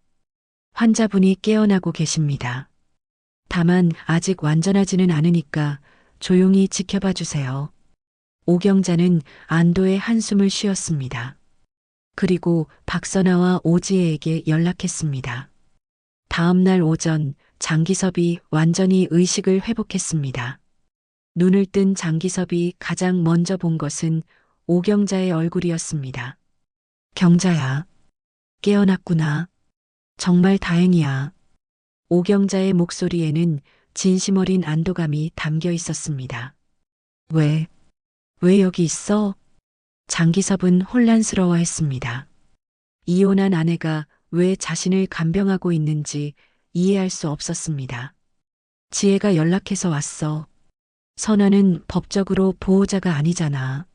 환자분이 깨어나고 계십니다. 다만 아직 완전하지는 않으니까 조용히 지켜봐 주세요. 오경자는 안도의 한숨을 쉬었습니다. 그리고 박선아와 오지혜에게 연락했습니다. 다음 날 오전 장기섭이 완전히 의식을 회복했습니다. 눈을 뜬 장기섭이 가장 먼저 본 것은 오경자의 얼굴이었습니다. 경자야, 깨어났구나. 정말 다행이야. 오경자의 목소리에는 진심 어린 안도감이 담겨 있었습니다. 왜 여기 있어? 장기섭은 혼란스러워했습니다. 이혼한 아내가 왜 자신을 간병하고 있는지 이해할 수 없었습니다. 지혜가 연락해서 왔어. 선아는 법적으로 보호자가 아니잖아.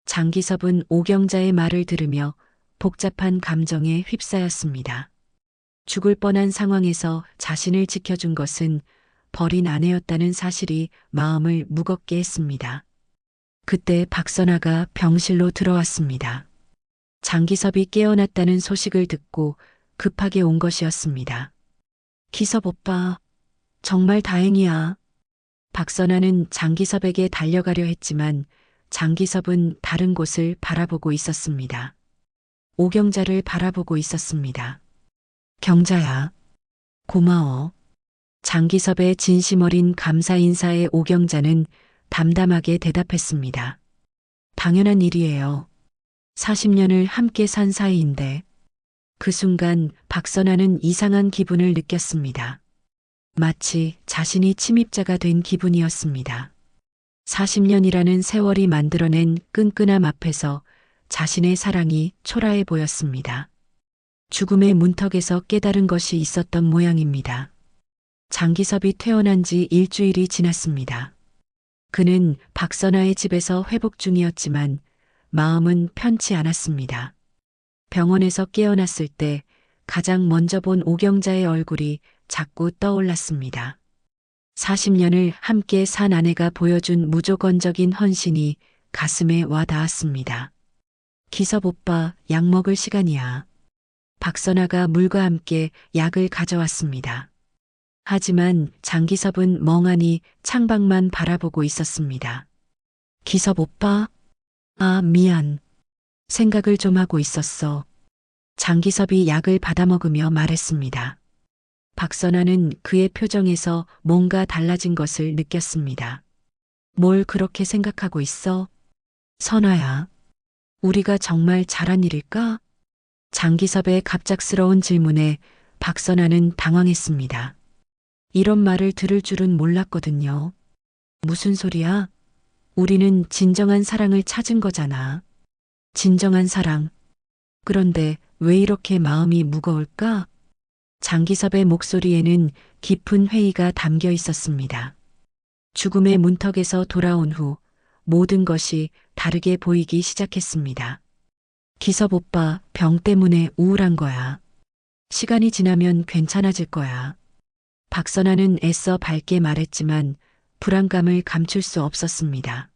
장기섭은 오경자의 말을 들으며 복잡한 감정에 휩싸였습니다. 죽을 뻔한 상황에서 자신을 지켜준 것은 버린 아내였다는 사실이 마음을 무겁게 했습니다. 그때 박선아가 병실로 들어왔습니다. 장기섭이 깨어났다는 소식을 듣고 급하게 온 것이었습니다. 기섭 오빠, 정말 다행이야. 박선아는 장기섭에게 달려가려 했지만 장기섭은 다른 곳을 바라보고 있었습니다. 오경자를 바라보고 있었습니다. 경자야, 고마워. 장기섭의 진심 어린 감사 인사에 오경자는 담담하게 대답했습니다. 당연한 일이에요. 40년을 함께 산 사이인데. 그 순간 박선아는 이상한 기분을 느꼈습니다. 마치 자신이 침입자가 된 기분이었습니다. 40년이라는 세월이 만들어낸 끈끈함 앞에서 자신의 사랑이 초라해 보였습니다. 죽음의 문턱에서 깨달은 것이 있었던 모양입니다. 장기섭이 퇴원한 지 일주일이 지났습니다. 그는 박선아의 집에서 회복 중이었지만 마음은 편치 않았습니다. 병원에서 깨어났을 때 가장 먼저 본 오경자의 얼굴이 자꾸 떠올랐습니다. 40년을 함께 산 아내가 보여준 무조건적인 헌신이 가슴에 와 닿았습니다. 기섭 오빠, 약 먹을 시간이야. 박선아가 물과 함께 약을 가져왔습니다. 하지만 장기섭은 멍하니 창밖만 바라보고 있었습니다. 기섭 오빠? 아, 미안. 생각을 좀 하고 있었어. 장기섭이 약을 받아먹으며 말했습니다. 박선아는 그의 표정에서 뭔가 달라진 것을 느꼈습니다. 뭘 그렇게 생각하고 있어? 선아야, 우리가 정말 잘한 일일까? 장기섭의 갑작스러운 질문에 박선아는 당황했습니다. 이런 말을 들을 줄은 몰랐거든요. 무슨 소리야? 우리는 진정한 사랑을 찾은 거잖아. 진정한 사랑. 그런데 왜 이렇게 마음이 무거울까? 장기섭의 목소리에는 깊은 회의가 담겨 있었습니다. 죽음의 문턱에서 돌아온 후 모든 것이 다르게 보이기 시작했습니다. 기섭 오빠, 병 때문에 우울한 거야. 시간이 지나면 괜찮아질 거야. 박선아는 애써 밝게 말했지만 불안감을 감출 수 없었습니다.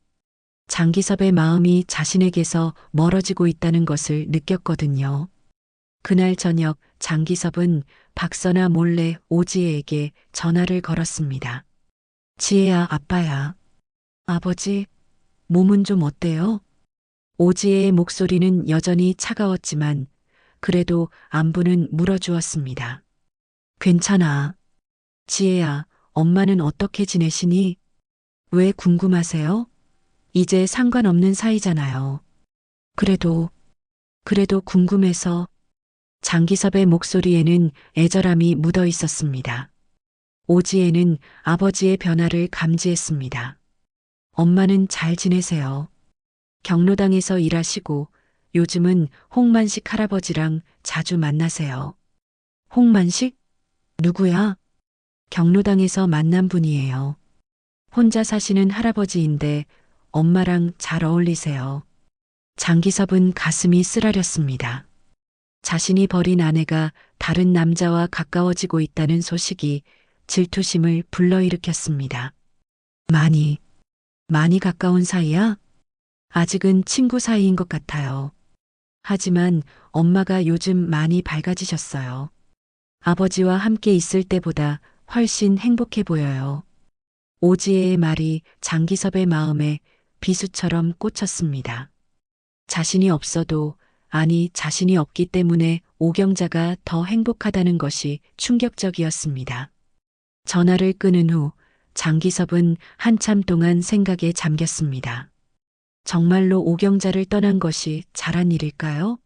장기섭의 마음이 자신에게서 멀어지고 있다는 것을 느꼈거든요. 그날 저녁 장기섭은 박선아 몰래 오지혜에게 전화를 걸었습니다. 지혜야, 아빠야. 아버지, 몸은 좀 어때요? 오지혜의 목소리는 여전히 차가웠지만 그래도 안부는 물어주었습니다. 괜찮아. 지혜야, 엄마는 어떻게 지내시니? 왜 궁금하세요? 이제 상관없는 사이잖아요. 그래도 궁금해서. 장기섭의 목소리에는 애절함이 묻어 있었습니다. 오지혜는 아버지의 변화를 감지했습니다. 엄마는 잘 지내세요. 경로당에서 일하시고 요즘은 홍만식 할아버지랑 자주 만나세요. 홍만식? 누구야? 경로당에서 만난 분이에요. 혼자 사시는 할아버지인데 엄마랑 잘 어울리세요. 장기섭은 가슴이 쓰라렸습니다. 자신이 버린 아내가 다른 남자와 가까워지고 있다는 소식이 질투심을 불러일으켰습니다. 많이 가까운 사이야? 아직은 친구 사이인 것 같아요. 하지만 엄마가 요즘 많이 밝아지셨어요. 아버지와 함께 있을 때보다 훨씬 행복해 보여요. 오지혜의 말이 장기섭의 마음에 비수처럼 꽂혔습니다. 자신이 없어도, 아니 자신이 없기 때문에 오경자가 더 행복하다는 것이 충격적이었습니다. 전화를 끊은 후 장기섭은 한참 동안 생각에 잠겼습니다. 정말로 오경자를 떠난 것이 잘한 일일까요?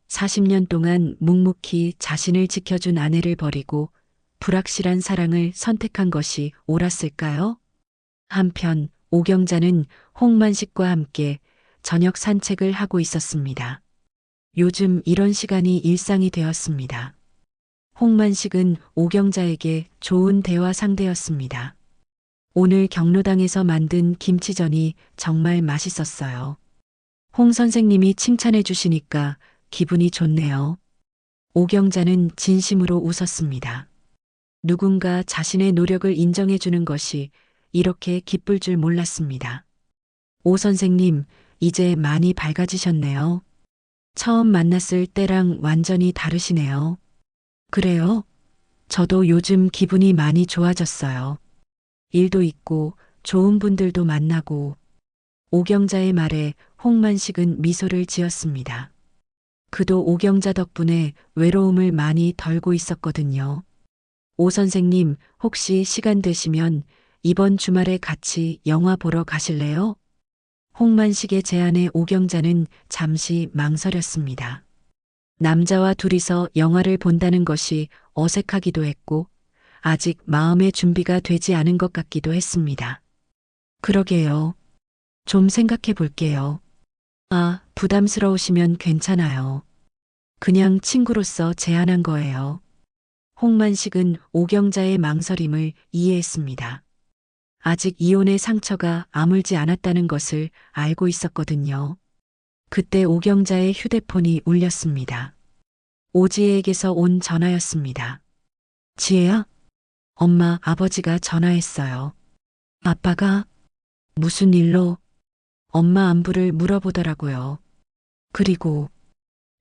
40년 동안 묵묵히 자신을 지켜준 아내를 버리고 불확실한 사랑을 선택한 것이 옳았을까요? 한편 오경자는 홍만식과 함께 저녁 산책을 하고 있었습니다. 요즘 이런 시간이 일상이 되었습니다. 홍만식은 오경자에게 좋은 대화 상대였습니다. 오늘 경로당에서 만든 김치전이 정말 맛있었어요. 홍 선생님이 칭찬해 주시니까 기분이 좋네요. 오경자는 진심으로 웃었습니다. 누군가 자신의 노력을 인정해 주는 것이 이렇게 기쁠 줄 몰랐습니다. 오 선생님, 이제 많이 밝아지셨네요. 처음 만났을 때랑 완전히 다르시네요. 그래요? 저도 요즘 기분이 많이 좋아졌어요. 일도 있고 좋은 분들도 만나고. 오경자의 말에 홍만식은 미소를 지었습니다. 그도 오경자 덕분에 외로움을 많이 덜고 있었거든요. 오 선생님, 혹시 시간 되시면 이번 주말에 같이 영화 보러 가실래요? 홍만식의 제안에 오경자는 잠시 망설였습니다. 남자와 둘이서 영화를 본다는 것이 어색하기도 했고 아직 마음의 준비가 되지 않은 것 같기도 했습니다. 그러게요. 좀 생각해 볼게요. 아, 부담스러우시면 괜찮아요. 그냥 친구로서 제안한 거예요. 홍만식은 오경자의 망설임을 이해했습니다. 아직 이혼의 상처가 아물지 않았다는 것을 알고 있었거든요. 그때 오경자의 휴대폰이 울렸습니다. 오지혜에게서 온 전화였습니다. 지혜야? 엄마, 아버지가 전화했어요. 아빠가? 무슨 일로? 엄마 안부를 물어보더라고요. 그리고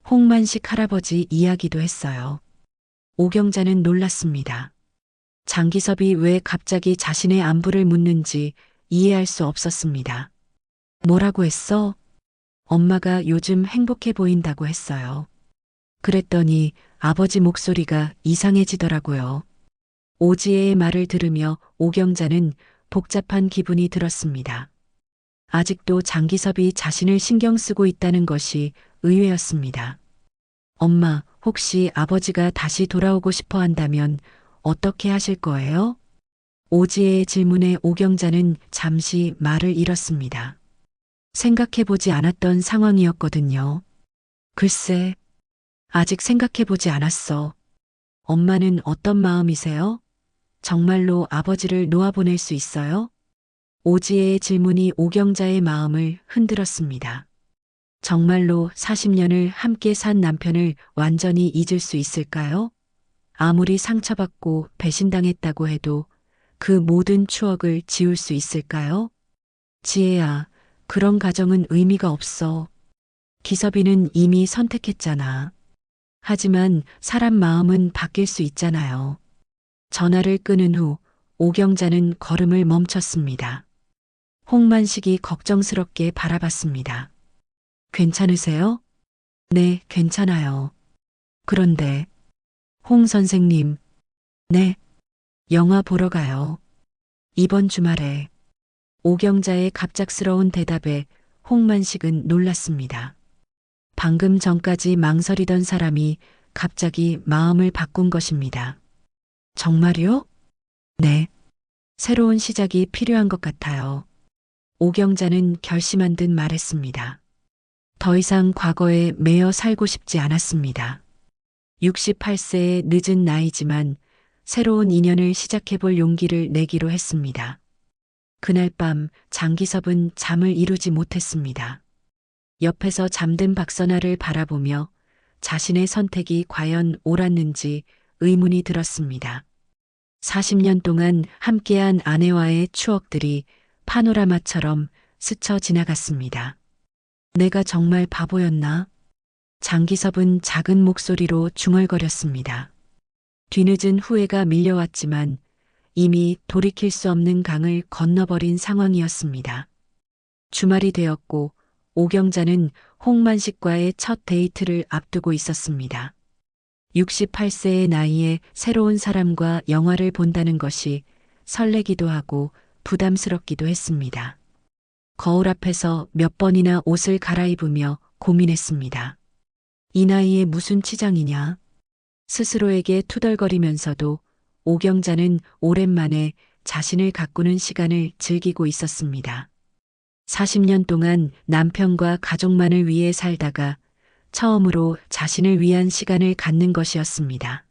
홍만식 할아버지 이야기도 했어요. 오경자는 놀랐습니다. 장기섭이 왜 갑자기 자신의 안부를 묻는지 이해할 수 없었습니다. 뭐라고 했어? 엄마가 요즘 행복해 보인다고 했어요. 그랬더니 아버지 목소리가 이상해지더라고요. 오지혜의 말을 들으며 오경자는 복잡한 기분이 들었습니다. 아직도 장기섭이 자신을 신경 쓰고 있다는 것이 의외였습니다. 엄마, 혹시 아버지가 다시 돌아오고 싶어 한다면 어떻게 하실 거예요? 오지혜의 질문에 오경자는 잠시 말을 잃었습니다. 생각해보지 않았던 상황이었거든요. 글쎄, 아직 생각해보지 않았어. 엄마는 어떤 마음이세요? 정말로 아버지를 놓아보낼 수 있어요? 오지혜의 질문이 오경자의 마음을 흔들었습니다. 정말로 40년을 함께 산 남편을 완전히 잊을 수 있을까요? 아무리 상처받고 배신당했다고 해도 그 모든 추억을 지울 수 있을까요? 지혜야, 그런 가정은 의미가 없어. 기섭이는 이미 선택했잖아. 하지만 사람 마음은 바뀔 수 있잖아요. 전화를 끊은 후 오경자는 걸음을 멈췄습니다. 홍만식이 걱정스럽게 바라봤습니다. 괜찮으세요? 네, 괜찮아요. 그런데, 홍 선생님, 네, 영화 보러 가요. 이번 주말에. 오경자의 갑작스러운 대답에 홍만식은 놀랐습니다. 방금 전까지 망설이던 사람이 갑자기 마음을 바꾼 것입니다. 정말요? 네. 새로운 시작이 필요한 것 같아요. 오경자는 결심한 듯 말했습니다. 더 이상 과거에 매여 살고 싶지 않았습니다. 68세의 늦은 나이지만 새로운 인연을 시작해볼 용기를 내기로 했습니다. 그날 밤 장기섭은 잠을 이루지 못했습니다. 옆에서 잠든 박선아를 바라보며 자신의 선택이 과연 옳았는지 의문이 들었습니다. 40년 동안 함께한 아내와의 추억들이 파노라마처럼 스쳐 지나갔습니다. 내가 정말 바보였나? 장기섭은 작은 목소리로 중얼거렸습니다. 뒤늦은 후회가 밀려왔지만 이미 돌이킬 수 없는 강을 건너버린 상황이었습니다. 주말이 되었고 오경자는 홍만식과의 첫 데이트를 앞두고 있었습니다. 68세의 나이에 새로운 사람과 영화를 본다는 것이 설레기도 하고 부담스럽기도 했습니다. 거울 앞에서 몇 번이나 옷을 갈아입으며 고민했습니다. 이 나이에 무슨 치장이냐? 스스로에게 투덜거리면서도 오경자는 오랜만에 자신을 가꾸는 시간을 즐기고 있었습니다. 40년 동안 남편과 가족만을 위해 살다가 처음으로 자신을 위한 시간을 갖는 것이었습니다.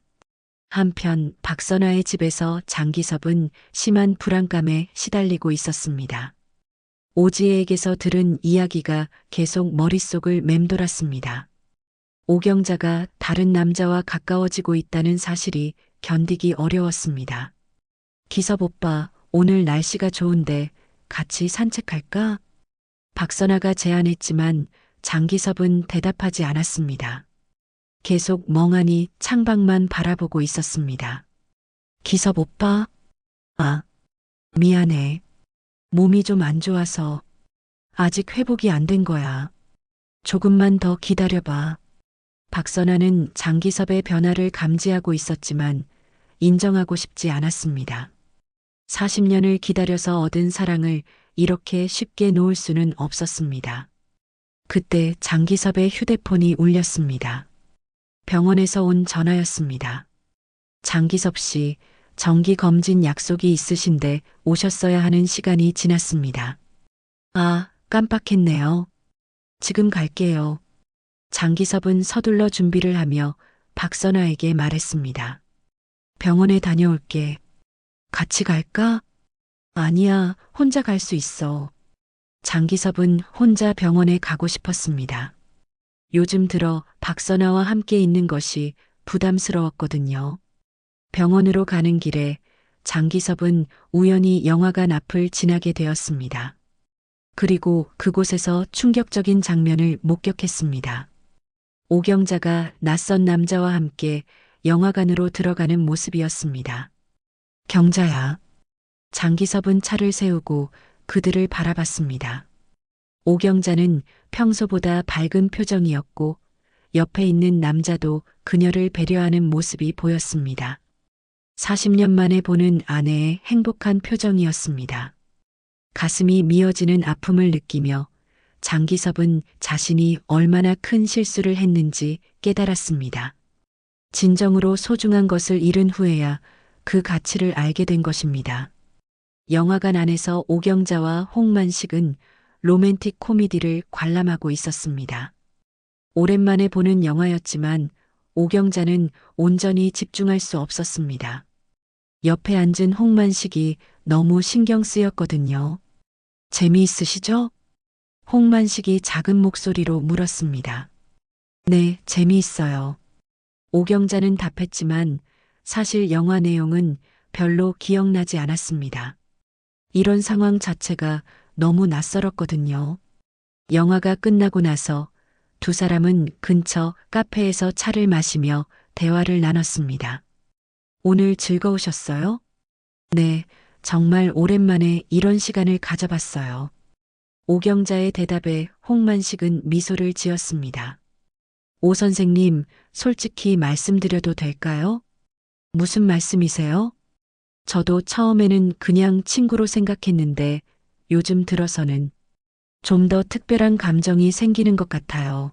한편 박선아의 집에서 장기섭은 심한 불안감에 시달리고 있었습니다. 오지혜에게서 들은 이야기가 계속 머릿속을 맴돌았습니다. 오경자가 다른 남자와 가까워지고 있다는 사실이 견디기 어려웠습니다. 기섭 오빠, 오늘 날씨가 좋은데 같이 산책할까? 박선아가 제안했지만 장기섭은 대답하지 않았습니다. 계속 멍하니 창밖만 바라보고 있었습니다. 기섭 오빠? 아, 미안해. 몸이 좀 안 좋아서 아직 회복이 안 된 거야. 조금만 더 기다려봐. 박선아는 장기섭의 변화를 감지하고 있었지만 인정하고 싶지 않았습니다. 40년을 기다려서 얻은 사랑을 이렇게 쉽게 놓을 수는 없었습니다. 그때 장기섭의 휴대폰이 울렸습니다. 병원에서 온 전화였습니다. 장기섭 씨, 정기검진 약속이 있으신데 오셨어야 하는 시간이 지났습니다. 아, 깜빡했네요. 지금 갈게요. 장기섭은 서둘러 준비를 하며 박선아에게 말했습니다. 병원에 다녀올게. 같이 갈까? 아니야, 혼자 갈 수 있어. 장기섭은 혼자 병원에 가고 싶었습니다. 요즘 들어 박선아와 함께 있는 것이 부담스러웠거든요. 병원으로 가는 길에 장기섭은 우연히 영화관 앞을 지나게 되었습니다. 그리고 그곳에서 충격적인 장면을 목격했습니다. 오경자가 낯선 남자와 함께 영화관으로 들어가는 모습이었습니다. 경자야. 장기섭은 차를 세우고 그들을 바라봤습니다. 오경자는 평소보다 밝은 표정이었고 옆에 있는 남자도 그녀를 배려하는 모습이 보였습니다. 40년 만에 보는 아내의 행복한 표정이었습니다. 가슴이 미어지는 아픔을 느끼며 장기섭은 자신이 얼마나 큰 실수를 했는지 깨달았습니다. 진정으로 소중한 것을 잃은 후에야 그 가치를 알게 된 것입니다. 영화관 안에서 오경자와 홍만식은 로맨틱 코미디를 관람하고 있었습니다. 오랜만에 보는 영화였지만 오경자는 온전히 집중할 수 없었습니다. 옆에 앉은 홍만식이 너무 신경 쓰였거든요. 재미있으시죠? 홍만식이 작은 목소리로 물었습니다. 네, 재미있어요. 오경자는 답했지만 사실 영화 내용은 별로 기억나지 않았습니다. 이런 상황 자체가 너무 낯설었거든요. 영화가 끝나고 나서 두 사람은 근처 카페에서 차를 마시며 대화를 나눴습니다. 오늘 즐거우셨어요? 네, 정말 오랜만에 이런 시간을 가져봤어요. 오경자의 대답에 홍만식은 미소를 지었습니다. 오 선생님, 솔직히 말씀드려도 될까요? 무슨 말씀이세요? 저도 처음에는 그냥 친구로 생각했는데 요즘 들어서는 좀 더 특별한 감정이 생기는 것 같아요.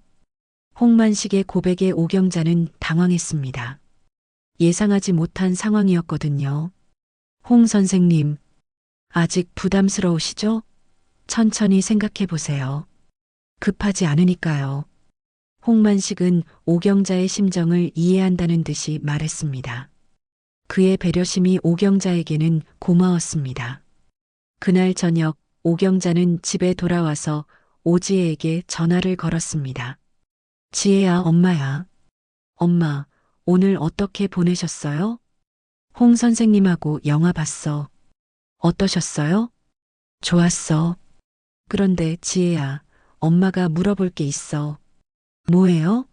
홍만식의 고백에 오경자는 당황했습니다. 예상하지 못한 상황이었거든요. 홍 선생님, 아직 부담스러우시죠? 천천히 생각해 보세요. 급하지 않으니까요. 홍만식은 오경자의 심정을 이해한다는 듯이 말했습니다. 그의 배려심이 오경자에게는 고마웠습니다. 그날 저녁 오경자는 집에 돌아와서 오지혜에게 전화를 걸었습니다. 지혜야, 엄마야. 엄마, 오늘 어떻게 보내셨어요? 홍 선생님하고 영화 봤어. 어떠셨어요? 좋았어. 그런데 지혜야, 엄마가 물어볼 게 있어. 뭐예요?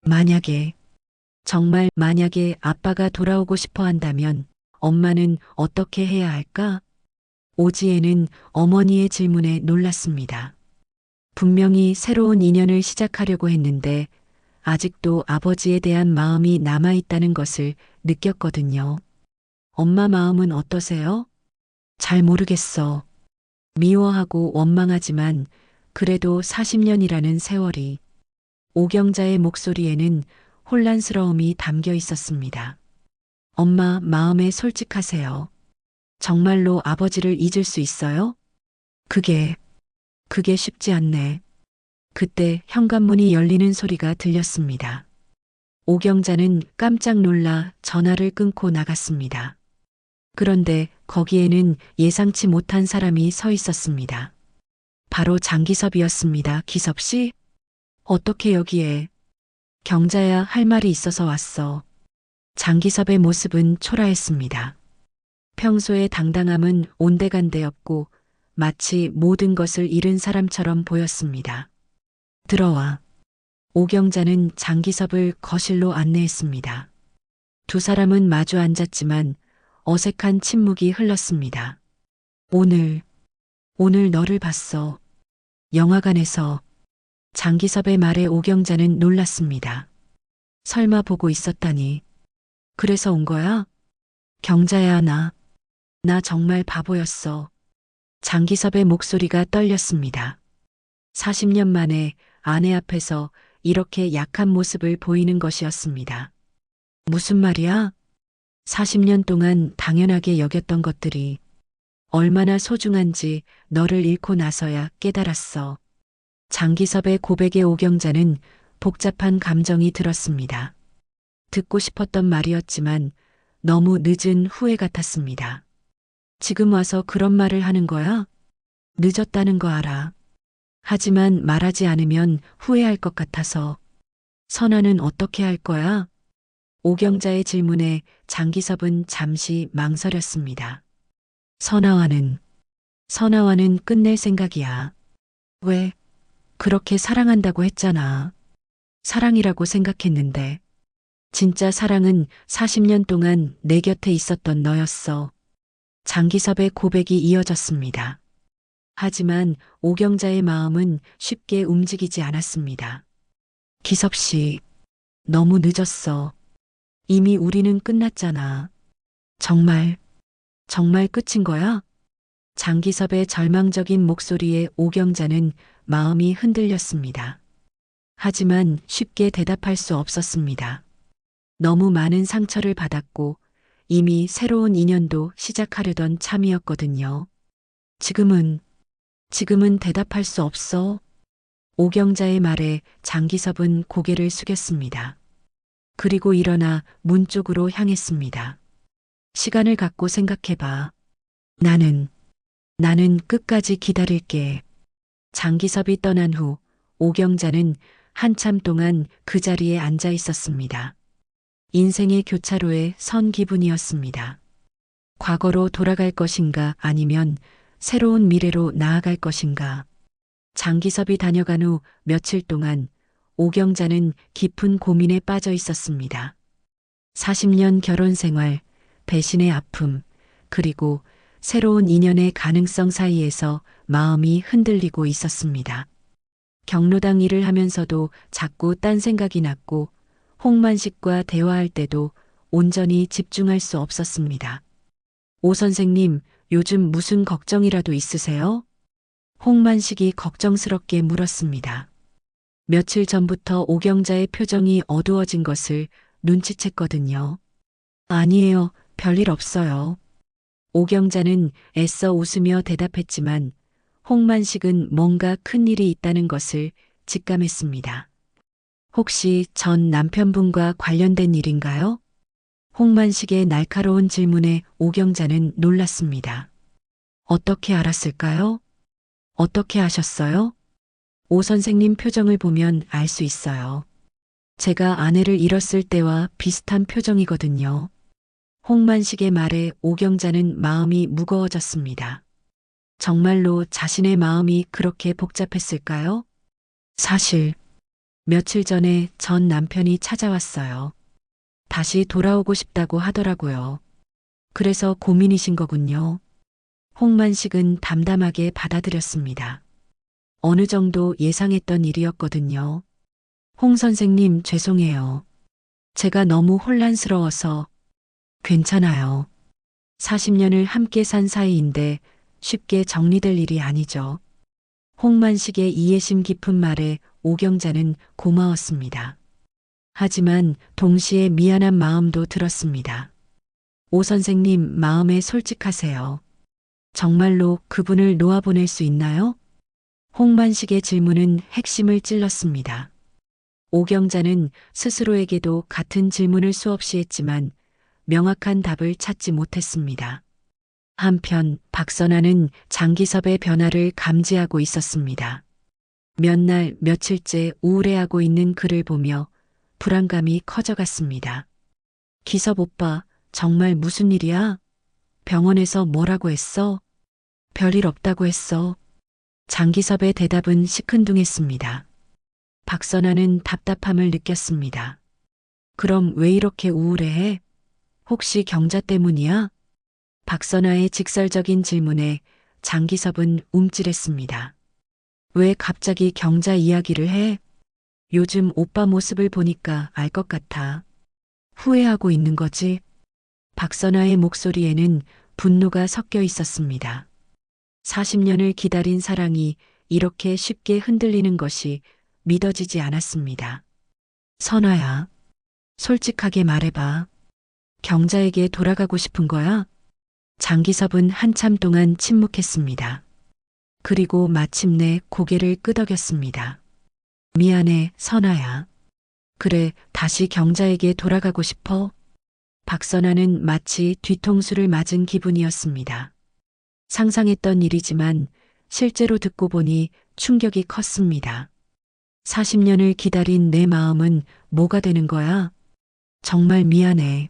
만약에, 정말 만약에 아빠가 돌아오고 싶어 한다면 엄마는 어떻게 해야 할까? 오지혜는 어머니의 질문에 놀랐습니다. 분명히 새로운 인연을 시작하려고 했는데 아직도 아버지에 대한 마음이 남아있다는 것을 느꼈거든요. 엄마 마음은 어떠세요? 잘 모르겠어. 미워하고 원망하지만 그래도 40년이라는 세월이. 오경자의 목소리에는 혼란스러움이 담겨 있었습니다. 엄마 마음에 솔직하세요. 정말로 아버지를 잊을 수 있어요? 그게 쉽지 않네. 그때 현관문이 열리는 소리가 들렸습니다. 오경자는 깜짝 놀라 전화를 끊고 나갔습니다. 그런데 거기에는 예상치 못한 사람이 서 있었습니다. 바로 장기섭이었습니다. 기섭 씨? 어떻게 여기에? 경자야, 할 말이 있어서 왔어. 장기섭의 모습은 초라했습니다. 평소의 당당함은 온데간데 없고 마치 모든 것을 잃은 사람처럼 보였습니다. 들어와. 오경자는 장기섭을 거실로 안내했습니다. 두 사람은 마주 앉았지만 어색한 침묵이 흘렀습니다. 오늘 너를 봤어. 영화관에서. 장기섭의 말에 오경자는 놀랐습니다. 설마 보고 있었다니. 그래서 온 거야? 경자야, 나 정말 바보였어. 장기섭의 목소리가 떨렸습니다. 40년 만에 아내 앞에서 이렇게 약한 모습을 보이는 것이었습니다. 무슨 말이야? 40년 동안 당연하게 여겼던 것들이 얼마나 소중한지 너를 잃고 나서야 깨달았어. 장기섭의 고백에 오경자는 복잡한 감정이 들었습니다. 듣고 싶었던 말이었지만 너무 늦은 후회 같았습니다. 지금 와서 그런 말을 하는 거야? 늦었다는 거 알아. 하지만 말하지 않으면 후회할 것 같아서. 선아는 어떻게 할 거야? 오경자의 질문에 장기섭은 잠시 망설였습니다. 선아와는 끝낼 생각이야. 왜? 그렇게 사랑한다고 했잖아. 사랑이라고 생각했는데. 진짜 사랑은 40년 동안 내 곁에 있었던 너였어. 장기섭의 고백이 이어졌습니다. 하지만 오경자의 마음은 쉽게 움직이지 않았습니다. 기섭 씨, 너무 늦었어. 이미 우리는 끝났잖아. 정말 끝인 거야? 장기섭의 절망적인 목소리에 오경자는 마음이 흔들렸습니다. 하지만 쉽게 대답할 수 없었습니다. 너무 많은 상처를 받았고 이미 새로운 인연도 시작하려던 참이었거든요. 지금은 대답할 수 없어. 오경자의 말에 장기섭은 고개를 숙였습니다. 그리고 일어나 문 쪽으로 향했습니다. 시간을 갖고 생각해봐. 나는 끝까지 기다릴게. 장기섭이 떠난 후 오경자는 한참 동안 그 자리에 앉아 있었습니다. 인생의 교차로에 선 기분이었습니다. 과거로 돌아갈 것인가 아니면 새로운 미래로 나아갈 것인가. 장기섭이 다녀간 후 며칠 동안 오경자는 깊은 고민에 빠져 있었습니다. 40년 결혼 생활, 배신의 아픔, 그리고 새로운 인연의 가능성 사이에서 마음이 흔들리고 있었습니다. 경로당 일을 하면서도 자꾸 딴 생각이 났고 홍만식과 대화할 때도 온전히 집중할 수 없었습니다. 오 선생님, 요즘 무슨 걱정이라도 있으세요? 홍만식이 걱정스럽게 물었습니다. 며칠 전부터 오경자의 표정이 어두워진 것을 눈치챘거든요. 아니에요, 별일 없어요. 오경자는 애써 웃으며 대답했지만 홍만식은 뭔가 큰일이 있다는 것을 직감했습니다. 혹시 전 남편분과 관련된 일인가요? 홍만식의 날카로운 질문에 오경자는 놀랐습니다. 어떻게 알았을까요? 어떻게 아셨어요? 오 선생님 표정을 보면 알 수 있어요. 제가 아내를 잃었을 때와 비슷한 표정이거든요. 홍만식의 말에 오경자는 마음이 무거워졌습니다. 정말로 자신의 마음이 그렇게 복잡했을까요? 사실 며칠 전에 전 남편이 찾아왔어요. 다시 돌아오고 싶다고 하더라고요. 그래서 고민이신 거군요. 홍만식은 담담하게 받아들였습니다. 어느 정도 예상했던 일이었거든요. 홍 선생님 죄송해요. 제가 너무 혼란스러워서. 괜찮아요. 40년을 함께 산 사이인데 쉽게 정리될 일이 아니죠. 홍만식의 이해심 깊은 말에 오경자는 고마웠습니다. 하지만 동시에 미안한 마음도 들었습니다. 오 선생님 마음에 솔직하세요. 정말로 그분을 놓아보낼 수 있나요? 홍만식의 질문은 핵심을 찔렀습니다. 오경자는 스스로에게도 같은 질문을 수없이 했지만 명확한 답을 찾지 못했습니다. 한편 박선아는 장기섭의 변화를 감지하고 있었습니다. 몇 날 며칠째 우울해하고 있는 그를 보며 불안감이 커져갔습니다. 기섭 오빠, 정말 무슨 일이야? 병원에서 뭐라고 했어? 별일 없다고 했어. 장기섭의 대답은 시큰둥했습니다. 박선아는 답답함을 느꼈습니다. 그럼 왜 이렇게 우울해해? 혹시 경자 때문이야? 박선아의 직설적인 질문에 장기섭은 움찔했습니다. 왜 갑자기 경자 이야기를 해? 요즘 오빠 모습을 보니까 알 것 같아. 후회하고 있는 거지? 박선아의 목소리에는 분노가 섞여 있었습니다. 40년을 기다린 사랑이 이렇게 쉽게 흔들리는 것이 믿어지지 않았습니다. 선아야, 솔직하게 말해봐. 경자에게 돌아가고 싶은 거야? 장기섭은 한참 동안 침묵했습니다. 그리고 마침내 고개를 끄덕였습니다. 미안해, 선아야. 그래, 다시 경자에게 돌아가고 싶어? 박선아는 마치 뒤통수를 맞은 기분이었습니다. 상상했던 일이지만 실제로 듣고 보니 충격이 컸습니다. 40년을 기다린 내 마음은 뭐가 되는 거야? 정말 미안해.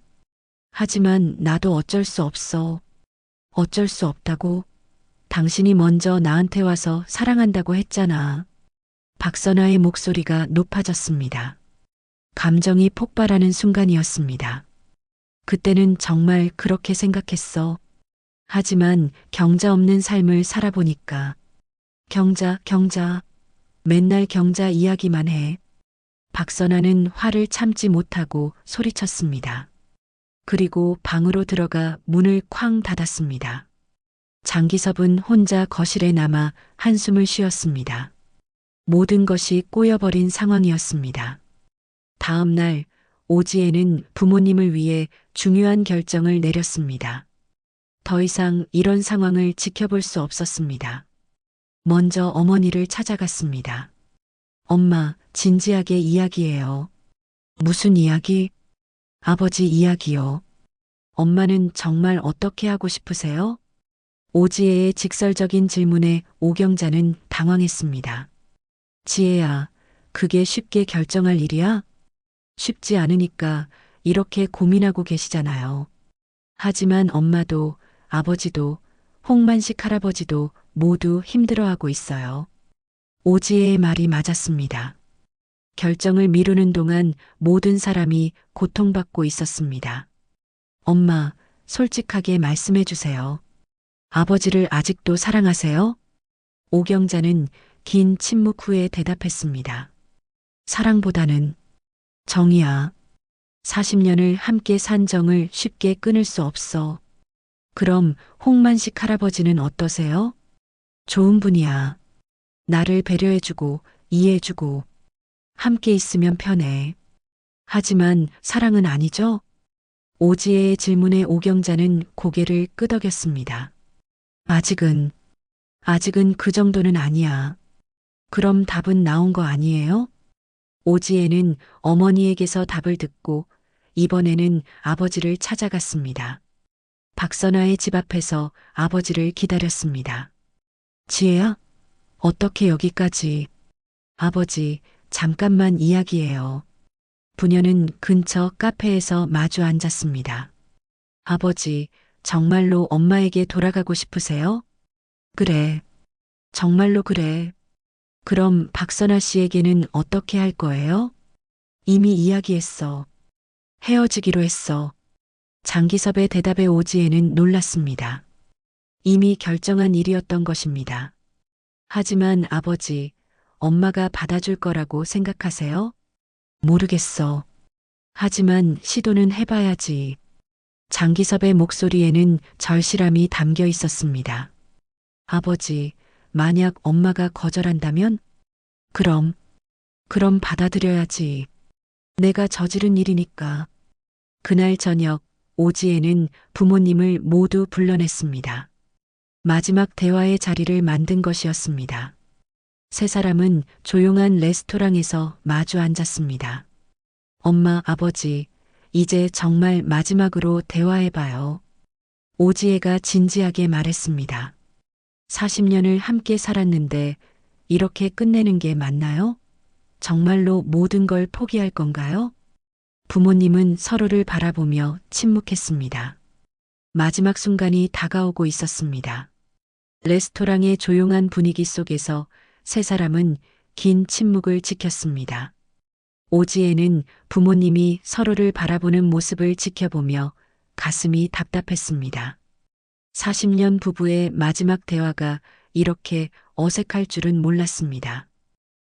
하지만 나도 어쩔 수 없어. 어쩔 수 없다고? 당신이 먼저 나한테 와서 사랑한다고 했잖아. 박선아의 목소리가 높아졌습니다. 감정이 폭발하는 순간이었습니다. 그때는 정말 그렇게 생각했어. 하지만 경자 없는 삶을 살아보니까 경자, 맨날 경자 이야기만 해. 박선아는 화를 참지 못하고 소리쳤습니다. 그리고 방으로 들어가 문을 쾅 닫았습니다. 장기섭은 혼자 거실에 남아 한숨을 쉬었습니다. 모든 것이 꼬여버린 상황이었습니다. 다음 날 오지혜는 부모님을 위해 중요한 결정을 내렸습니다. 더 이상 이런 상황을 지켜볼 수 없었습니다. 먼저 어머니를 찾아갔습니다. 엄마, 진지하게 이야기해요. 무슨 이야기? 아버지 이야기요. 엄마는 정말 어떻게 하고 싶으세요? 오지혜의 직설적인 질문에 오경자는 당황했습니다. 지혜야, 그게 쉽게 결정할 일이야? 쉽지 않으니까 이렇게 고민하고 계시잖아요. 하지만 엄마도 아버지도 홍만식 할아버지도 모두 힘들어하고 있어요. 오지혜의 말이 맞았습니다. 결정을 미루는 동안 모든 사람이 고통받고 있었습니다. 엄마, 솔직하게 말씀해 주세요. 아버지를 아직도 사랑하세요? 오경자는 긴 침묵 후에 대답했습니다. 사랑보다는 정이야. 40년을 함께 산 정을 쉽게 끊을 수 없어. 그럼 홍만식 할아버지는 어떠세요? 좋은 분이야. 나를 배려해주고 이해해주고 함께 있으면 편해. 하지만 사랑은 아니죠? 오지혜의 질문에 오경자는 고개를 끄덕였습니다. 아직은 그 정도는 아니야. 그럼 답은 나온 거 아니에요? 오지혜는 어머니에게서 답을 듣고 이번에는 아버지를 찾아갔습니다. 박선아의 집 앞에서 아버지를 기다렸습니다. 지혜야? 어떻게 여기까지? 아버지, 잠깐만 이야기해요. 부녀는 근처 카페에서 마주 앉았습니다. 아버지, 정말로 엄마에게 돌아가고 싶으세요? 그래. 정말로 그래. 그럼 박선아 씨에게는 어떻게 할 거예요? 이미 이야기했어. 헤어지기로 했어. 장기섭의 대답에 오지혜는 놀랐습니다. 이미 결정한 일이었던 것입니다. 하지만 아버지, 엄마가 받아줄 거라고 생각하세요? 모르겠어. 하지만 시도는 해봐야지. 장기섭의 목소리에는 절실함이 담겨 있었습니다. 아버지, 만약 엄마가 거절한다면? 그럼 받아들여야지. 내가 저지른 일이니까. 그날 저녁 오지혜는 부모님을 모두 불러냈습니다. 마지막 대화의 자리를 만든 것이었습니다. 세 사람은 조용한 레스토랑에서 마주 앉았습니다. 엄마, 아버지, 이제 정말 마지막으로 대화해봐요. 오지혜가 진지하게 말했습니다. 40년을 함께 살았는데 이렇게 끝내는 게 맞나요? 정말로 모든 걸 포기할 건가요? 부모님은 서로를 바라보며 침묵했습니다. 마지막 순간이 다가오고 있었습니다. 레스토랑의 조용한 분위기 속에서 세 사람은 긴 침묵을 지켰습니다. 오지혜는 부모님이 서로를 바라보는 모습을 지켜보며 가슴이 답답했습니다. 40년 부부의 마지막 대화가 이렇게 어색할 줄은 몰랐습니다.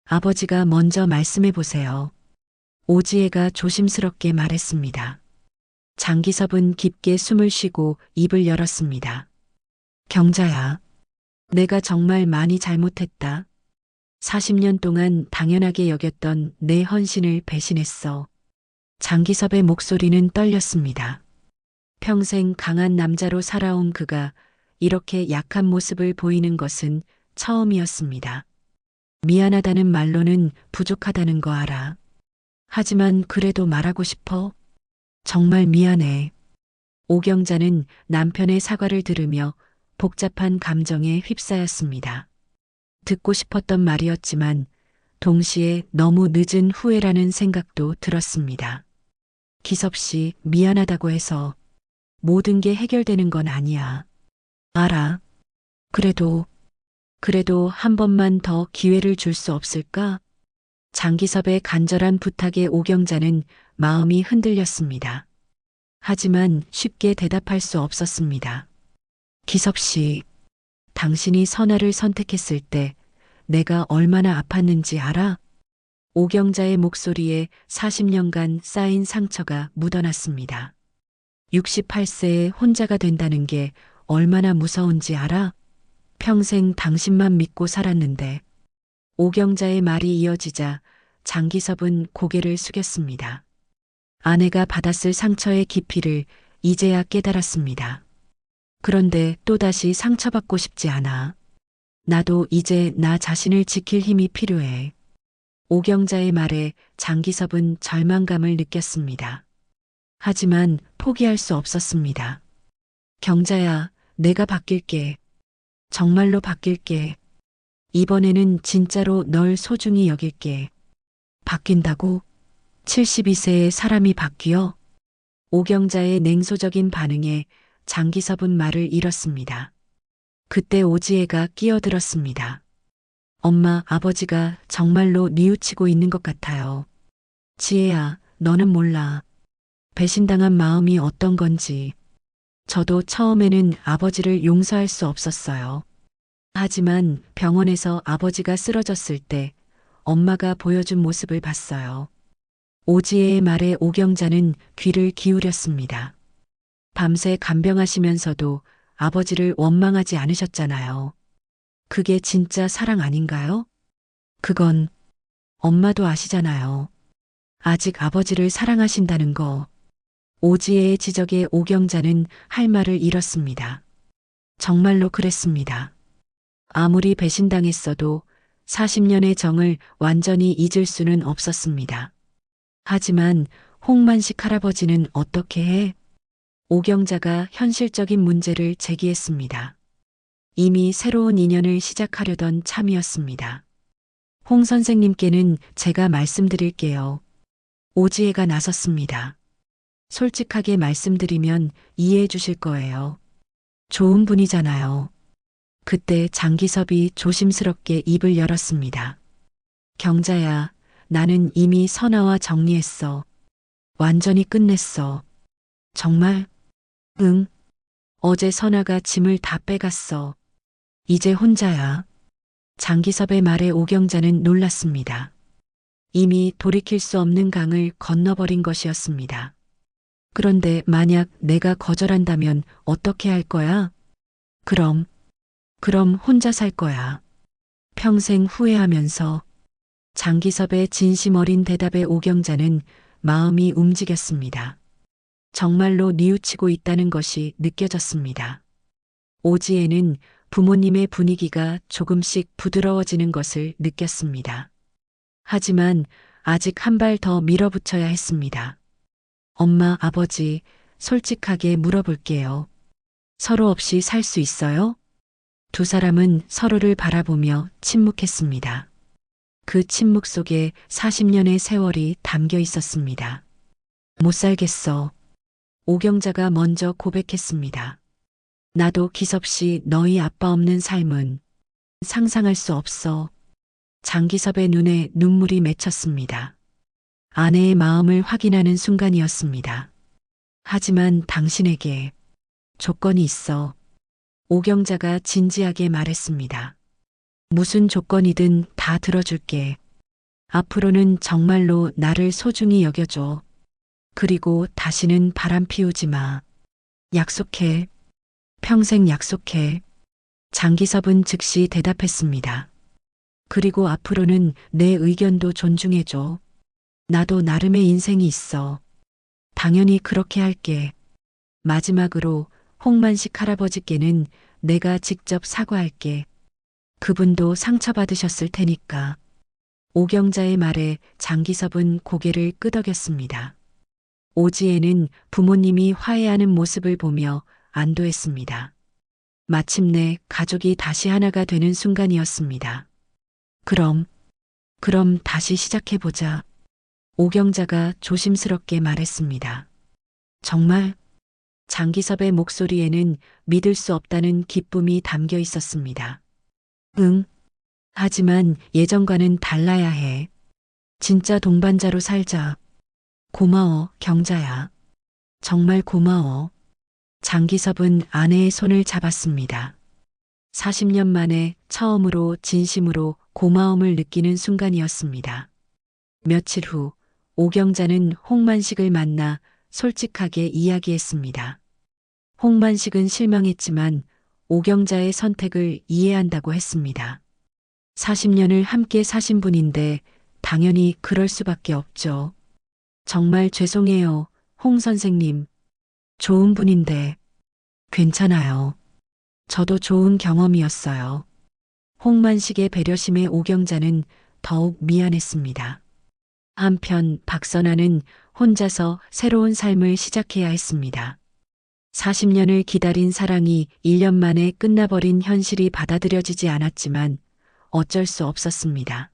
아버지가 먼저 말씀해 보세요. 오지혜가 조심스럽게 말했습니다. 장기섭은 깊게 숨을 쉬고 입을 열었습니다. 경자야, 내가 정말 많이 잘못했다. 40년 동안 당연하게 여겼던 내 헌신을 배신했어. 장기섭의 목소리는 떨렸습니다. 평생 강한 남자로 살아온 그가 이렇게 약한 모습을 보이는 것은 처음이었습니다. 미안하다는 말로는 부족하다는 거 알아. 하지만 그래도 말하고 싶어. 정말 미안해. 오경자는 남편의 사과를 들으며 복잡한 감정에 휩싸였습니다. 듣고 싶었던 말이었지만 동시에 너무 늦은 후회라는 생각도 들었습니다. 기섭 씨, 미안하다고 해서 모든 게 해결되는 건 아니야. 알아. 그래도 한 번만 더 기회를 줄 수 없을까? 장기섭의 간절한 부탁에 오경자는 마음이 흔들렸습니다. 하지만 쉽게 대답할 수 없었습니다. 기섭 씨, 당신이 선아를 선택했을 때 내가 얼마나 아팠는지 알아? 오경자의 목소리에 40년간 쌓인 상처가 묻어났습니다. 68세에 혼자가 된다는 게 얼마나 무서운지 알아? 평생 당신만 믿고 살았는데. 오경자의 말이 이어지자 장기섭은 고개를 숙였습니다. 아내가 받았을 상처의 깊이를 이제야 깨달았습니다. 그런데 또다시 상처받고 싶지 않아. 나도 이제 나 자신을 지킬 힘이 필요해. 오경자의 말에 장기섭은 절망감을 느꼈습니다. 하지만 포기할 수 없었습니다. 경자야, 내가 바뀔게. 정말로 바뀔게. 이번에는 진짜로 널 소중히 여길게. 바뀐다고? 72세의 사람이 바뀌어? 오경자의 냉소적인 반응에 장기섭은 말을 잃었습니다. 그때 오지혜가 끼어들었습니다. 엄마, 아버지가 정말로 뉘우치고 있는 것 같아요. 지혜야, 너는 몰라. 배신당한 마음이 어떤 건지. 저도 처음에는 아버지를 용서할 수 없었어요. 하지만 병원에서 아버지가 쓰러졌을 때 엄마가 보여준 모습을 봤어요. 오지혜의 말에 오경자는 귀를 기울였습니다. 밤새 간병하시면서도 아버지를 원망하지 않으셨잖아요. 그게 진짜 사랑 아닌가요? 그건 엄마도 아시잖아요. 아직 아버지를 사랑하신다는 거. 오지혜의 지적에 오경자는 할 말을 잃었습니다. 정말로 그랬습니다. 아무리 배신당했어도 40년의 정을 완전히 잊을 수는 없었습니다. 하지만 홍만식 할아버지는 어떻게 해? 오경자가 현실적인 문제를 제기했습니다. 이미 새로운 인연을 시작하려던 참이었습니다. 홍 선생님께는 제가 말씀드릴게요. 오지혜가 나섰습니다. 솔직하게 말씀드리면 이해해 주실 거예요. 좋은 분이잖아요. 그때 장기섭이 조심스럽게 입을 열었습니다. 경자야, 나는 이미 선아와 정리했어. 완전히 끝냈어. 정말? 응. 어제 선아가 짐을 다 빼갔어. 이제 혼자야. 장기섭의 말에 오경자는 놀랐습니다. 이미 돌이킬 수 없는 강을 건너버린 것이었습니다. 그런데 만약 내가 거절한다면 어떻게 할 거야? 그럼 혼자 살 거야. 평생 후회하면서. 장기섭의 진심 어린 대답에 오경자는 마음이 움직였습니다. 정말로 뉘우치고 있다는 것이 느껴졌습니다. 오지혜는 부모님의 분위기가 조금씩 부드러워지는 것을 느꼈습니다. 하지만 아직 한 발 더 밀어붙여야 했습니다. 엄마, 아버지, 솔직하게 물어볼게요. 서로 없이 살 수 있어요? 두 사람은 서로를 바라보며 침묵했습니다. 그 침묵 속에 40년의 세월이 담겨 있었습니다. 못 살겠어. 오경자가 먼저 고백했습니다. 나도 기섭씨 너희 아빠 없는 삶은 상상할 수 없어. 장기섭의 눈에 눈물이 맺혔습니다. 아내의 마음을 확인하는 순간이었습니다. 하지만 당신에게 조건이 있어. 오경자가 진지하게 말했습니다. 무슨 조건이든 다 들어줄게. 앞으로는 정말로 나를 소중히 여겨줘. 그리고 다시는 바람 피우지 마. 약속해. 평생 약속해. 장기섭은 즉시 대답했습니다. 그리고 앞으로는 내 의견도 존중해줘. 나도 나름의 인생이 있어. 당연히 그렇게 할게. 마지막으로 홍만식 할아버지께는 내가 직접 사과할게. 그분도 상처받으셨을 테니까. 오경자의 말에 장기섭은 고개를 끄덕였습니다. 오지혜는 부모님이 화해하는 모습을 보며 안도했습니다. 마침내 가족이 다시 하나가 되는 순간이었습니다. 그럼 다시 시작해보자. 오경자가 조심스럽게 말했습니다. 정말? 장기섭의 목소리에는 믿을 수 없다는 기쁨이 담겨 있었습니다. 응. 하지만 예전과는 달라야 해. 진짜 동반자로 살자. 고마워, 경자야. 정말 고마워. 장기섭은 아내의 손을 잡았습니다. 40년 만에 처음으로 진심으로 고마움을 느끼는 순간이었습니다. 며칠 후 오경자는 홍만식을 만나 솔직하게 이야기했습니다. 홍만식은 실망했지만 오경자의 선택을 이해한다고 했습니다. 40년을 함께 사신 분인데 당연히 그럴 수밖에 없죠. 정말 죄송해요, 홍 선생님. 좋은 분인데. 괜찮아요. 저도 좋은 경험이었어요. 홍만식의 배려심에 오경자는 더욱 미안했습니다. 한편 박선아는 혼자서 새로운 삶을 시작해야 했습니다. 40년을 기다린 사랑이 1년 만에 끝나버린 현실이 받아들여지지 않았지만 어쩔 수 없었습니다.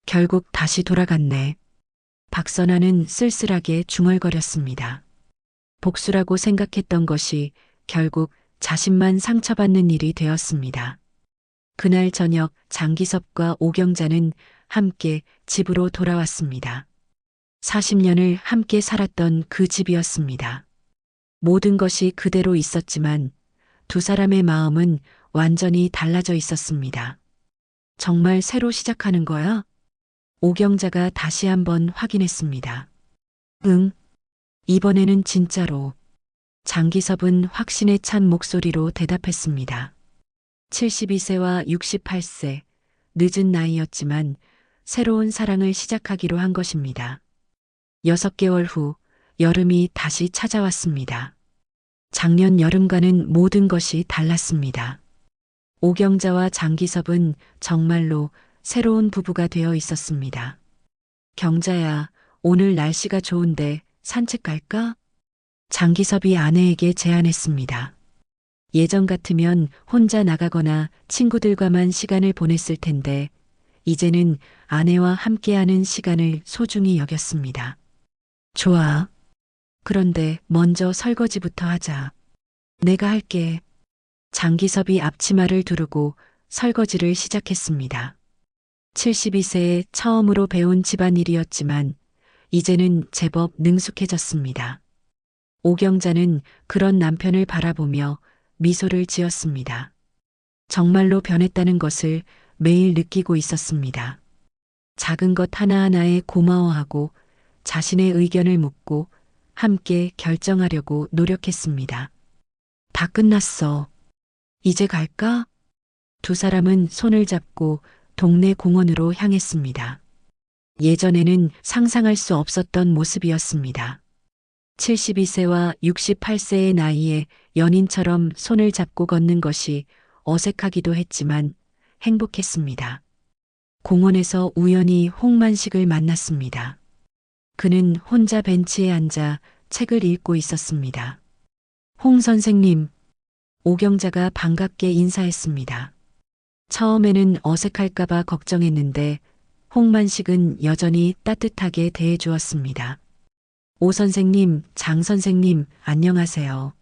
결국 다시 돌아갔네. 박선아는 쓸쓸하게 중얼거렸습니다. 복수라고 생각했던 것이 결국 자신만 상처받는 일이 되었습니다. 그날 저녁 장기섭과 오경자는 함께 집으로 돌아왔습니다. 40년을 함께 살았던 그 집이었습니다. 모든 것이 그대로 있었지만 두 사람의 마음은 완전히 달라져 있었습니다. 정말 새로 시작하는 거야? 오경자가 다시 한번 확인했습니다. 응, 이번에는 진짜로. 장기섭은 확신에 찬 목소리로 대답했습니다. 72세와 68세, 늦은 나이였지만 새로운 사랑을 시작하기로 한 것입니다. 6개월 후 여름이 다시 찾아왔습니다. 작년 여름과는 모든 것이 달랐습니다. 오경자와 장기섭은 정말로 새로운 부부가 되어 있었습니다. 경자야, 오늘 날씨가 좋은데 산책 갈까? 장기섭이 아내에게 제안했습니다. 예전 같으면 혼자 나가거나 친구들과만 시간을 보냈을 텐데 이제는 아내와 함께하는 시간을 소중히 여겼습니다. 좋아. 그런데 먼저 설거지부터 하자. 내가 할게. 장기섭이 앞치마를 두르고 설거지를 시작했습니다. 72세에 처음으로 배운 집안일이었지만 이제는 제법 능숙해졌습니다. 오경자는 그런 남편을 바라보며 미소를 지었습니다. 정말로 변했다는 것을 매일 느끼고 있었습니다. 작은 것 하나하나에 고마워하고 자신의 의견을 묻고 함께 결정하려고 노력했습니다. 다 끝났어. 이제 갈까? 두 사람은 손을 잡고 동네 공원으로 향했습니다. 예전에는 상상할 수 없었던 모습이었습니다. 72세와 68세의 나이에 연인처럼 손을 잡고 걷는 것이 어색하기도 했지만 행복했습니다. 공원에서 우연히 홍만식을 만났습니다. 그는 혼자 벤치에 앉아 책을 읽고 있었습니다. 홍 선생님, 오경자가 반갑게 인사했습니다. 처음에는 어색할까봐 걱정했는데 홍만식은 여전히 따뜻하게 대해주었습니다. 오 선생님, 장 선생님, 안녕하세요.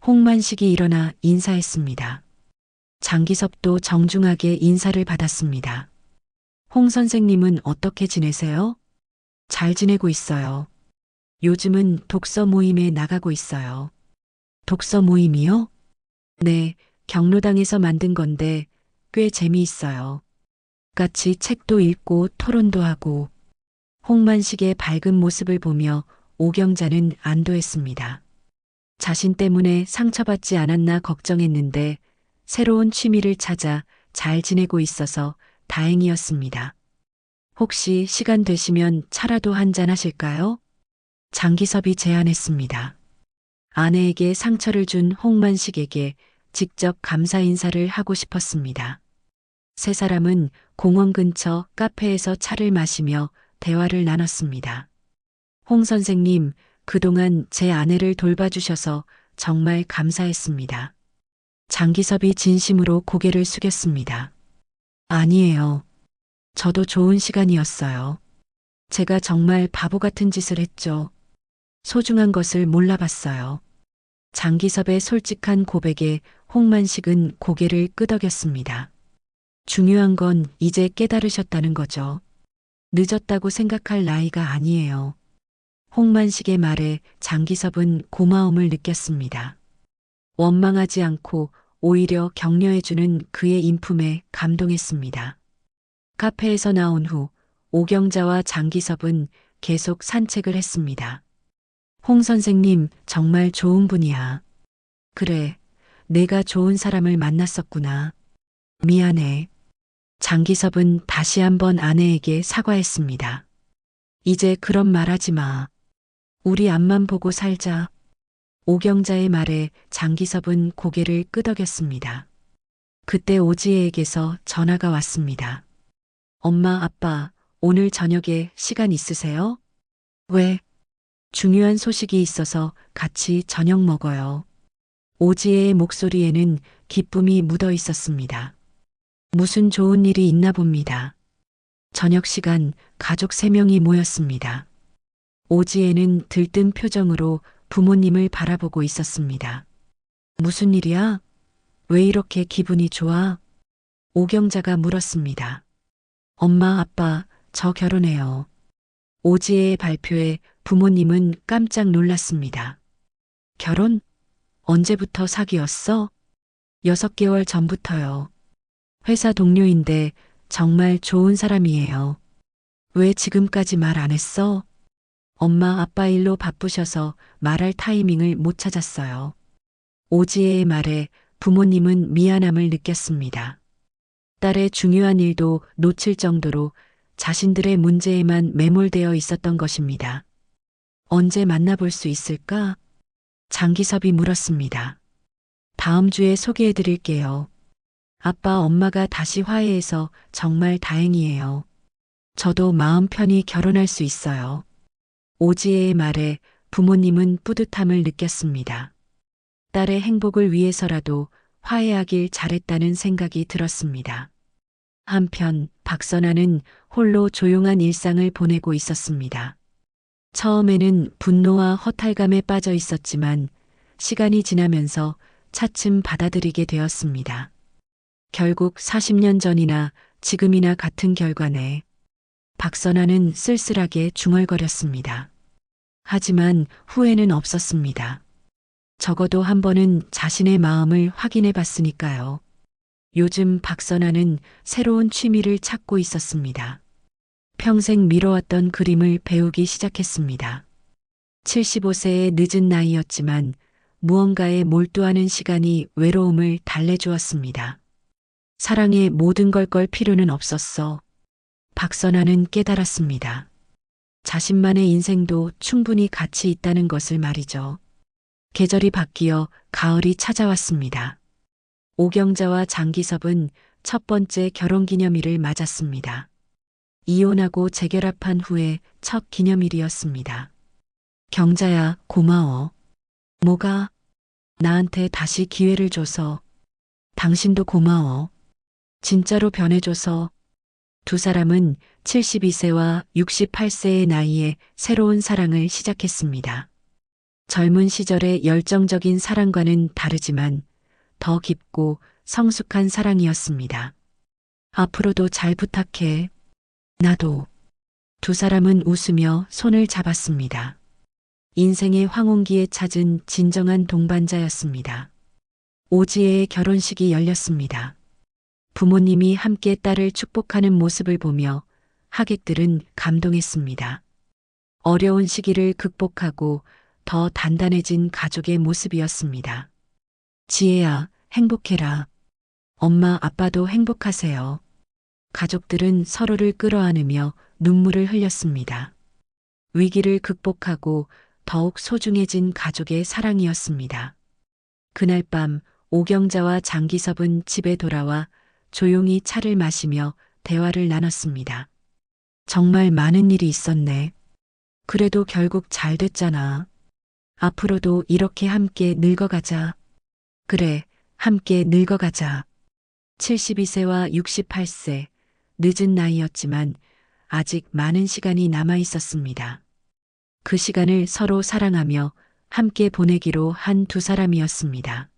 홍만식이 일어나 인사했습니다. 장기섭도 정중하게 인사를 받았습니다. 홍 선생님은 어떻게 지내세요? 잘 지내고 있어요. 요즘은 독서 모임에 나가고 있어요. 독서 모임이요? 네, 경로당에서 만든 건데 꽤 재미있어요. 같이 책도 읽고 토론도 하고. 홍만식의 밝은 모습을 보며 오경자는 안도했습니다. 자신 때문에 상처받지 않았나 걱정했는데 새로운 취미를 찾아 잘 지내고 있어서 다행이었습니다. 혹시 시간 되시면 차라도 한잔 하실까요? 장기섭이 제안했습니다. 아내에게 상처를 준 홍만식에게 직접 감사 인사를 하고 싶었습니다. 세 사람은 공원 근처 카페에서 차를 마시며 대화를 나눴습니다. 홍 선생님, 그동안 제 아내를 돌봐주셔서 정말 감사했습니다. 장기섭이 진심으로 고개를 숙였습니다. 아니에요. 저도 좋은 시간이었어요. 제가 정말 바보 같은 짓을 했죠. 소중한 것을 몰라봤어요. 장기섭의 솔직한 고백에 홍만식은 고개를 끄덕였습니다. 중요한 건 이제 깨달으셨다는 거죠. 늦었다고 생각할 나이가 아니에요. 홍만식의 말에 장기섭은 고마움을 느꼈습니다. 원망하지 않고 오히려 격려해주는 그의 인품에 감동했습니다. 카페에서 나온 후 오경자와 장기섭은 계속 산책을 했습니다. 홍 선생님, 정말 좋은 분이야. 그래, 내가 좋은 사람을 만났었구나. 미안해. 장기섭은 다시 한번 아내에게 사과했습니다. 이제 그런 말 하지 마. 우리 앞만 보고 살자. 오경자의 말에 장기섭은 고개를 끄덕였습니다. 그때 오지혜에게서 전화가 왔습니다. 엄마, 아빠, 오늘 저녁에 시간 있으세요? 왜? 중요한 소식이 있어서 같이 저녁 먹어요. 오지혜의 목소리에는 기쁨이 묻어 있었습니다. 무슨 좋은 일이 있나 봅니다. 저녁 시간 가족 3명이 모였습니다. 오지혜는 들뜬 표정으로 부모님을 바라보고 있었습니다. 무슨 일이야? 왜 이렇게 기분이 좋아? 오경자가 물었습니다. 엄마, 아빠, 저 결혼해요. 오지혜의 발표에 부모님은 깜짝 놀랐습니다. 결혼? 언제부터 사귀었어? 6개월 전부터요. 회사 동료인데 정말 좋은 사람이에요. 왜 지금까지 말 안 했어? 엄마, 아빠 일로 바쁘셔서 말할 타이밍을 못 찾았어요. 오지혜의 말에 부모님은 미안함을 느꼈습니다. 딸의 중요한 일도 놓칠 정도로 자신들의 문제에만 매몰되어 있었던 것입니다. 언제 만나볼 수 있을까? 장기섭이 물었습니다. 다음 주에 소개해 드릴게요. 아빠, 엄마가 다시 화해해서 정말 다행이에요. 저도 마음 편히 결혼할 수 있어요. 오지혜의 말에 부모님은 뿌듯함을 느꼈습니다. 딸의 행복을 위해서라도 화해하길 잘했다는 생각이 들었습니다. 한편 박선아는 홀로 조용한 일상을 보내고 있었습니다. 처음에는 분노와 허탈감에 빠져 있었지만 시간이 지나면서 차츰 받아들이게 되었습니다. 결국 40년 전이나 지금이나 같은 결과네. 박선아는 쓸쓸하게 중얼거렸습니다. 하지만 후회는 없었습니다. 적어도 한 번은 자신의 마음을 확인해 봤으니까요. 요즘 박선아는 새로운 취미를 찾고 있었습니다. 평생 미뤄왔던 그림을 배우기 시작했습니다. 75세의 늦은 나이였지만 무언가에 몰두하는 시간이 외로움을 달래주었습니다. 사랑에 모든 걸 필요는 없었어. 박선아는 깨달았습니다. 자신만의 인생도 충분히 가치 있다는 것을 말이죠. 계절이 바뀌어 가을이 찾아왔습니다. 오경자와 장기섭은 첫 번째 결혼기념일을 맞았습니다. 이혼하고 재결합한 후에 첫 기념일이었습니다. 경자야, 고마워. 뭐가? 나한테 다시 기회를 줘서. 당신도 고마워. 진짜로 변해줘서. 두 사람은 72세와 68세의 나이에 새로운 사랑을 시작했습니다. 젊은 시절의 열정적인 사랑과는 다르지만 더 깊고 성숙한 사랑이었습니다. 앞으로도 잘 부탁해. 나도. 두 사람은 웃으며 손을 잡았습니다. 인생의 황혼기에 찾은 진정한 동반자였습니다. 오지혜의 결혼식이 열렸습니다. 부모님이 함께 딸을 축복하는 모습을 보며 하객들은 감동했습니다. 어려운 시기를 극복하고 더 단단해진 가족의 모습이었습니다. 지혜야, 행복해라. 엄마, 아빠도 행복하세요. 가족들은 서로를 끌어안으며 눈물을 흘렸습니다. 위기를 극복하고 더욱 소중해진 가족의 사랑이었습니다. 그날 밤 오경자와 장기섭은 집에 돌아와 조용히 차를 마시며 대화를 나눴습니다. 정말 많은 일이 있었네. 그래도 결국 잘 됐잖아. 앞으로도 이렇게 함께 늙어가자. 그래, 함께 늙어가자. 72세와 68세, 늦은 나이였지만 아직 많은 시간이 남아 있었습니다. 그 시간을 서로 사랑하며 함께 보내기로 한 두 사람이었습니다.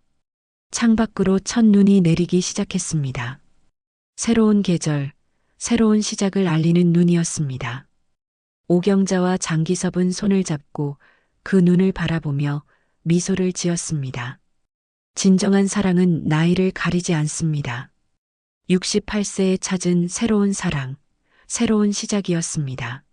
창밖으로 첫눈이 내리기 시작했습니다. 새로운 계절, 새로운 시작을 알리는 눈이었습니다. 오경자와 장기섭은 손을 잡고 그 눈을 바라보며 미소를 지었습니다. 진정한 사랑은 나이를 가리지 않습니다. 68세에 찾은 새로운 사랑, 새로운 시작이었습니다.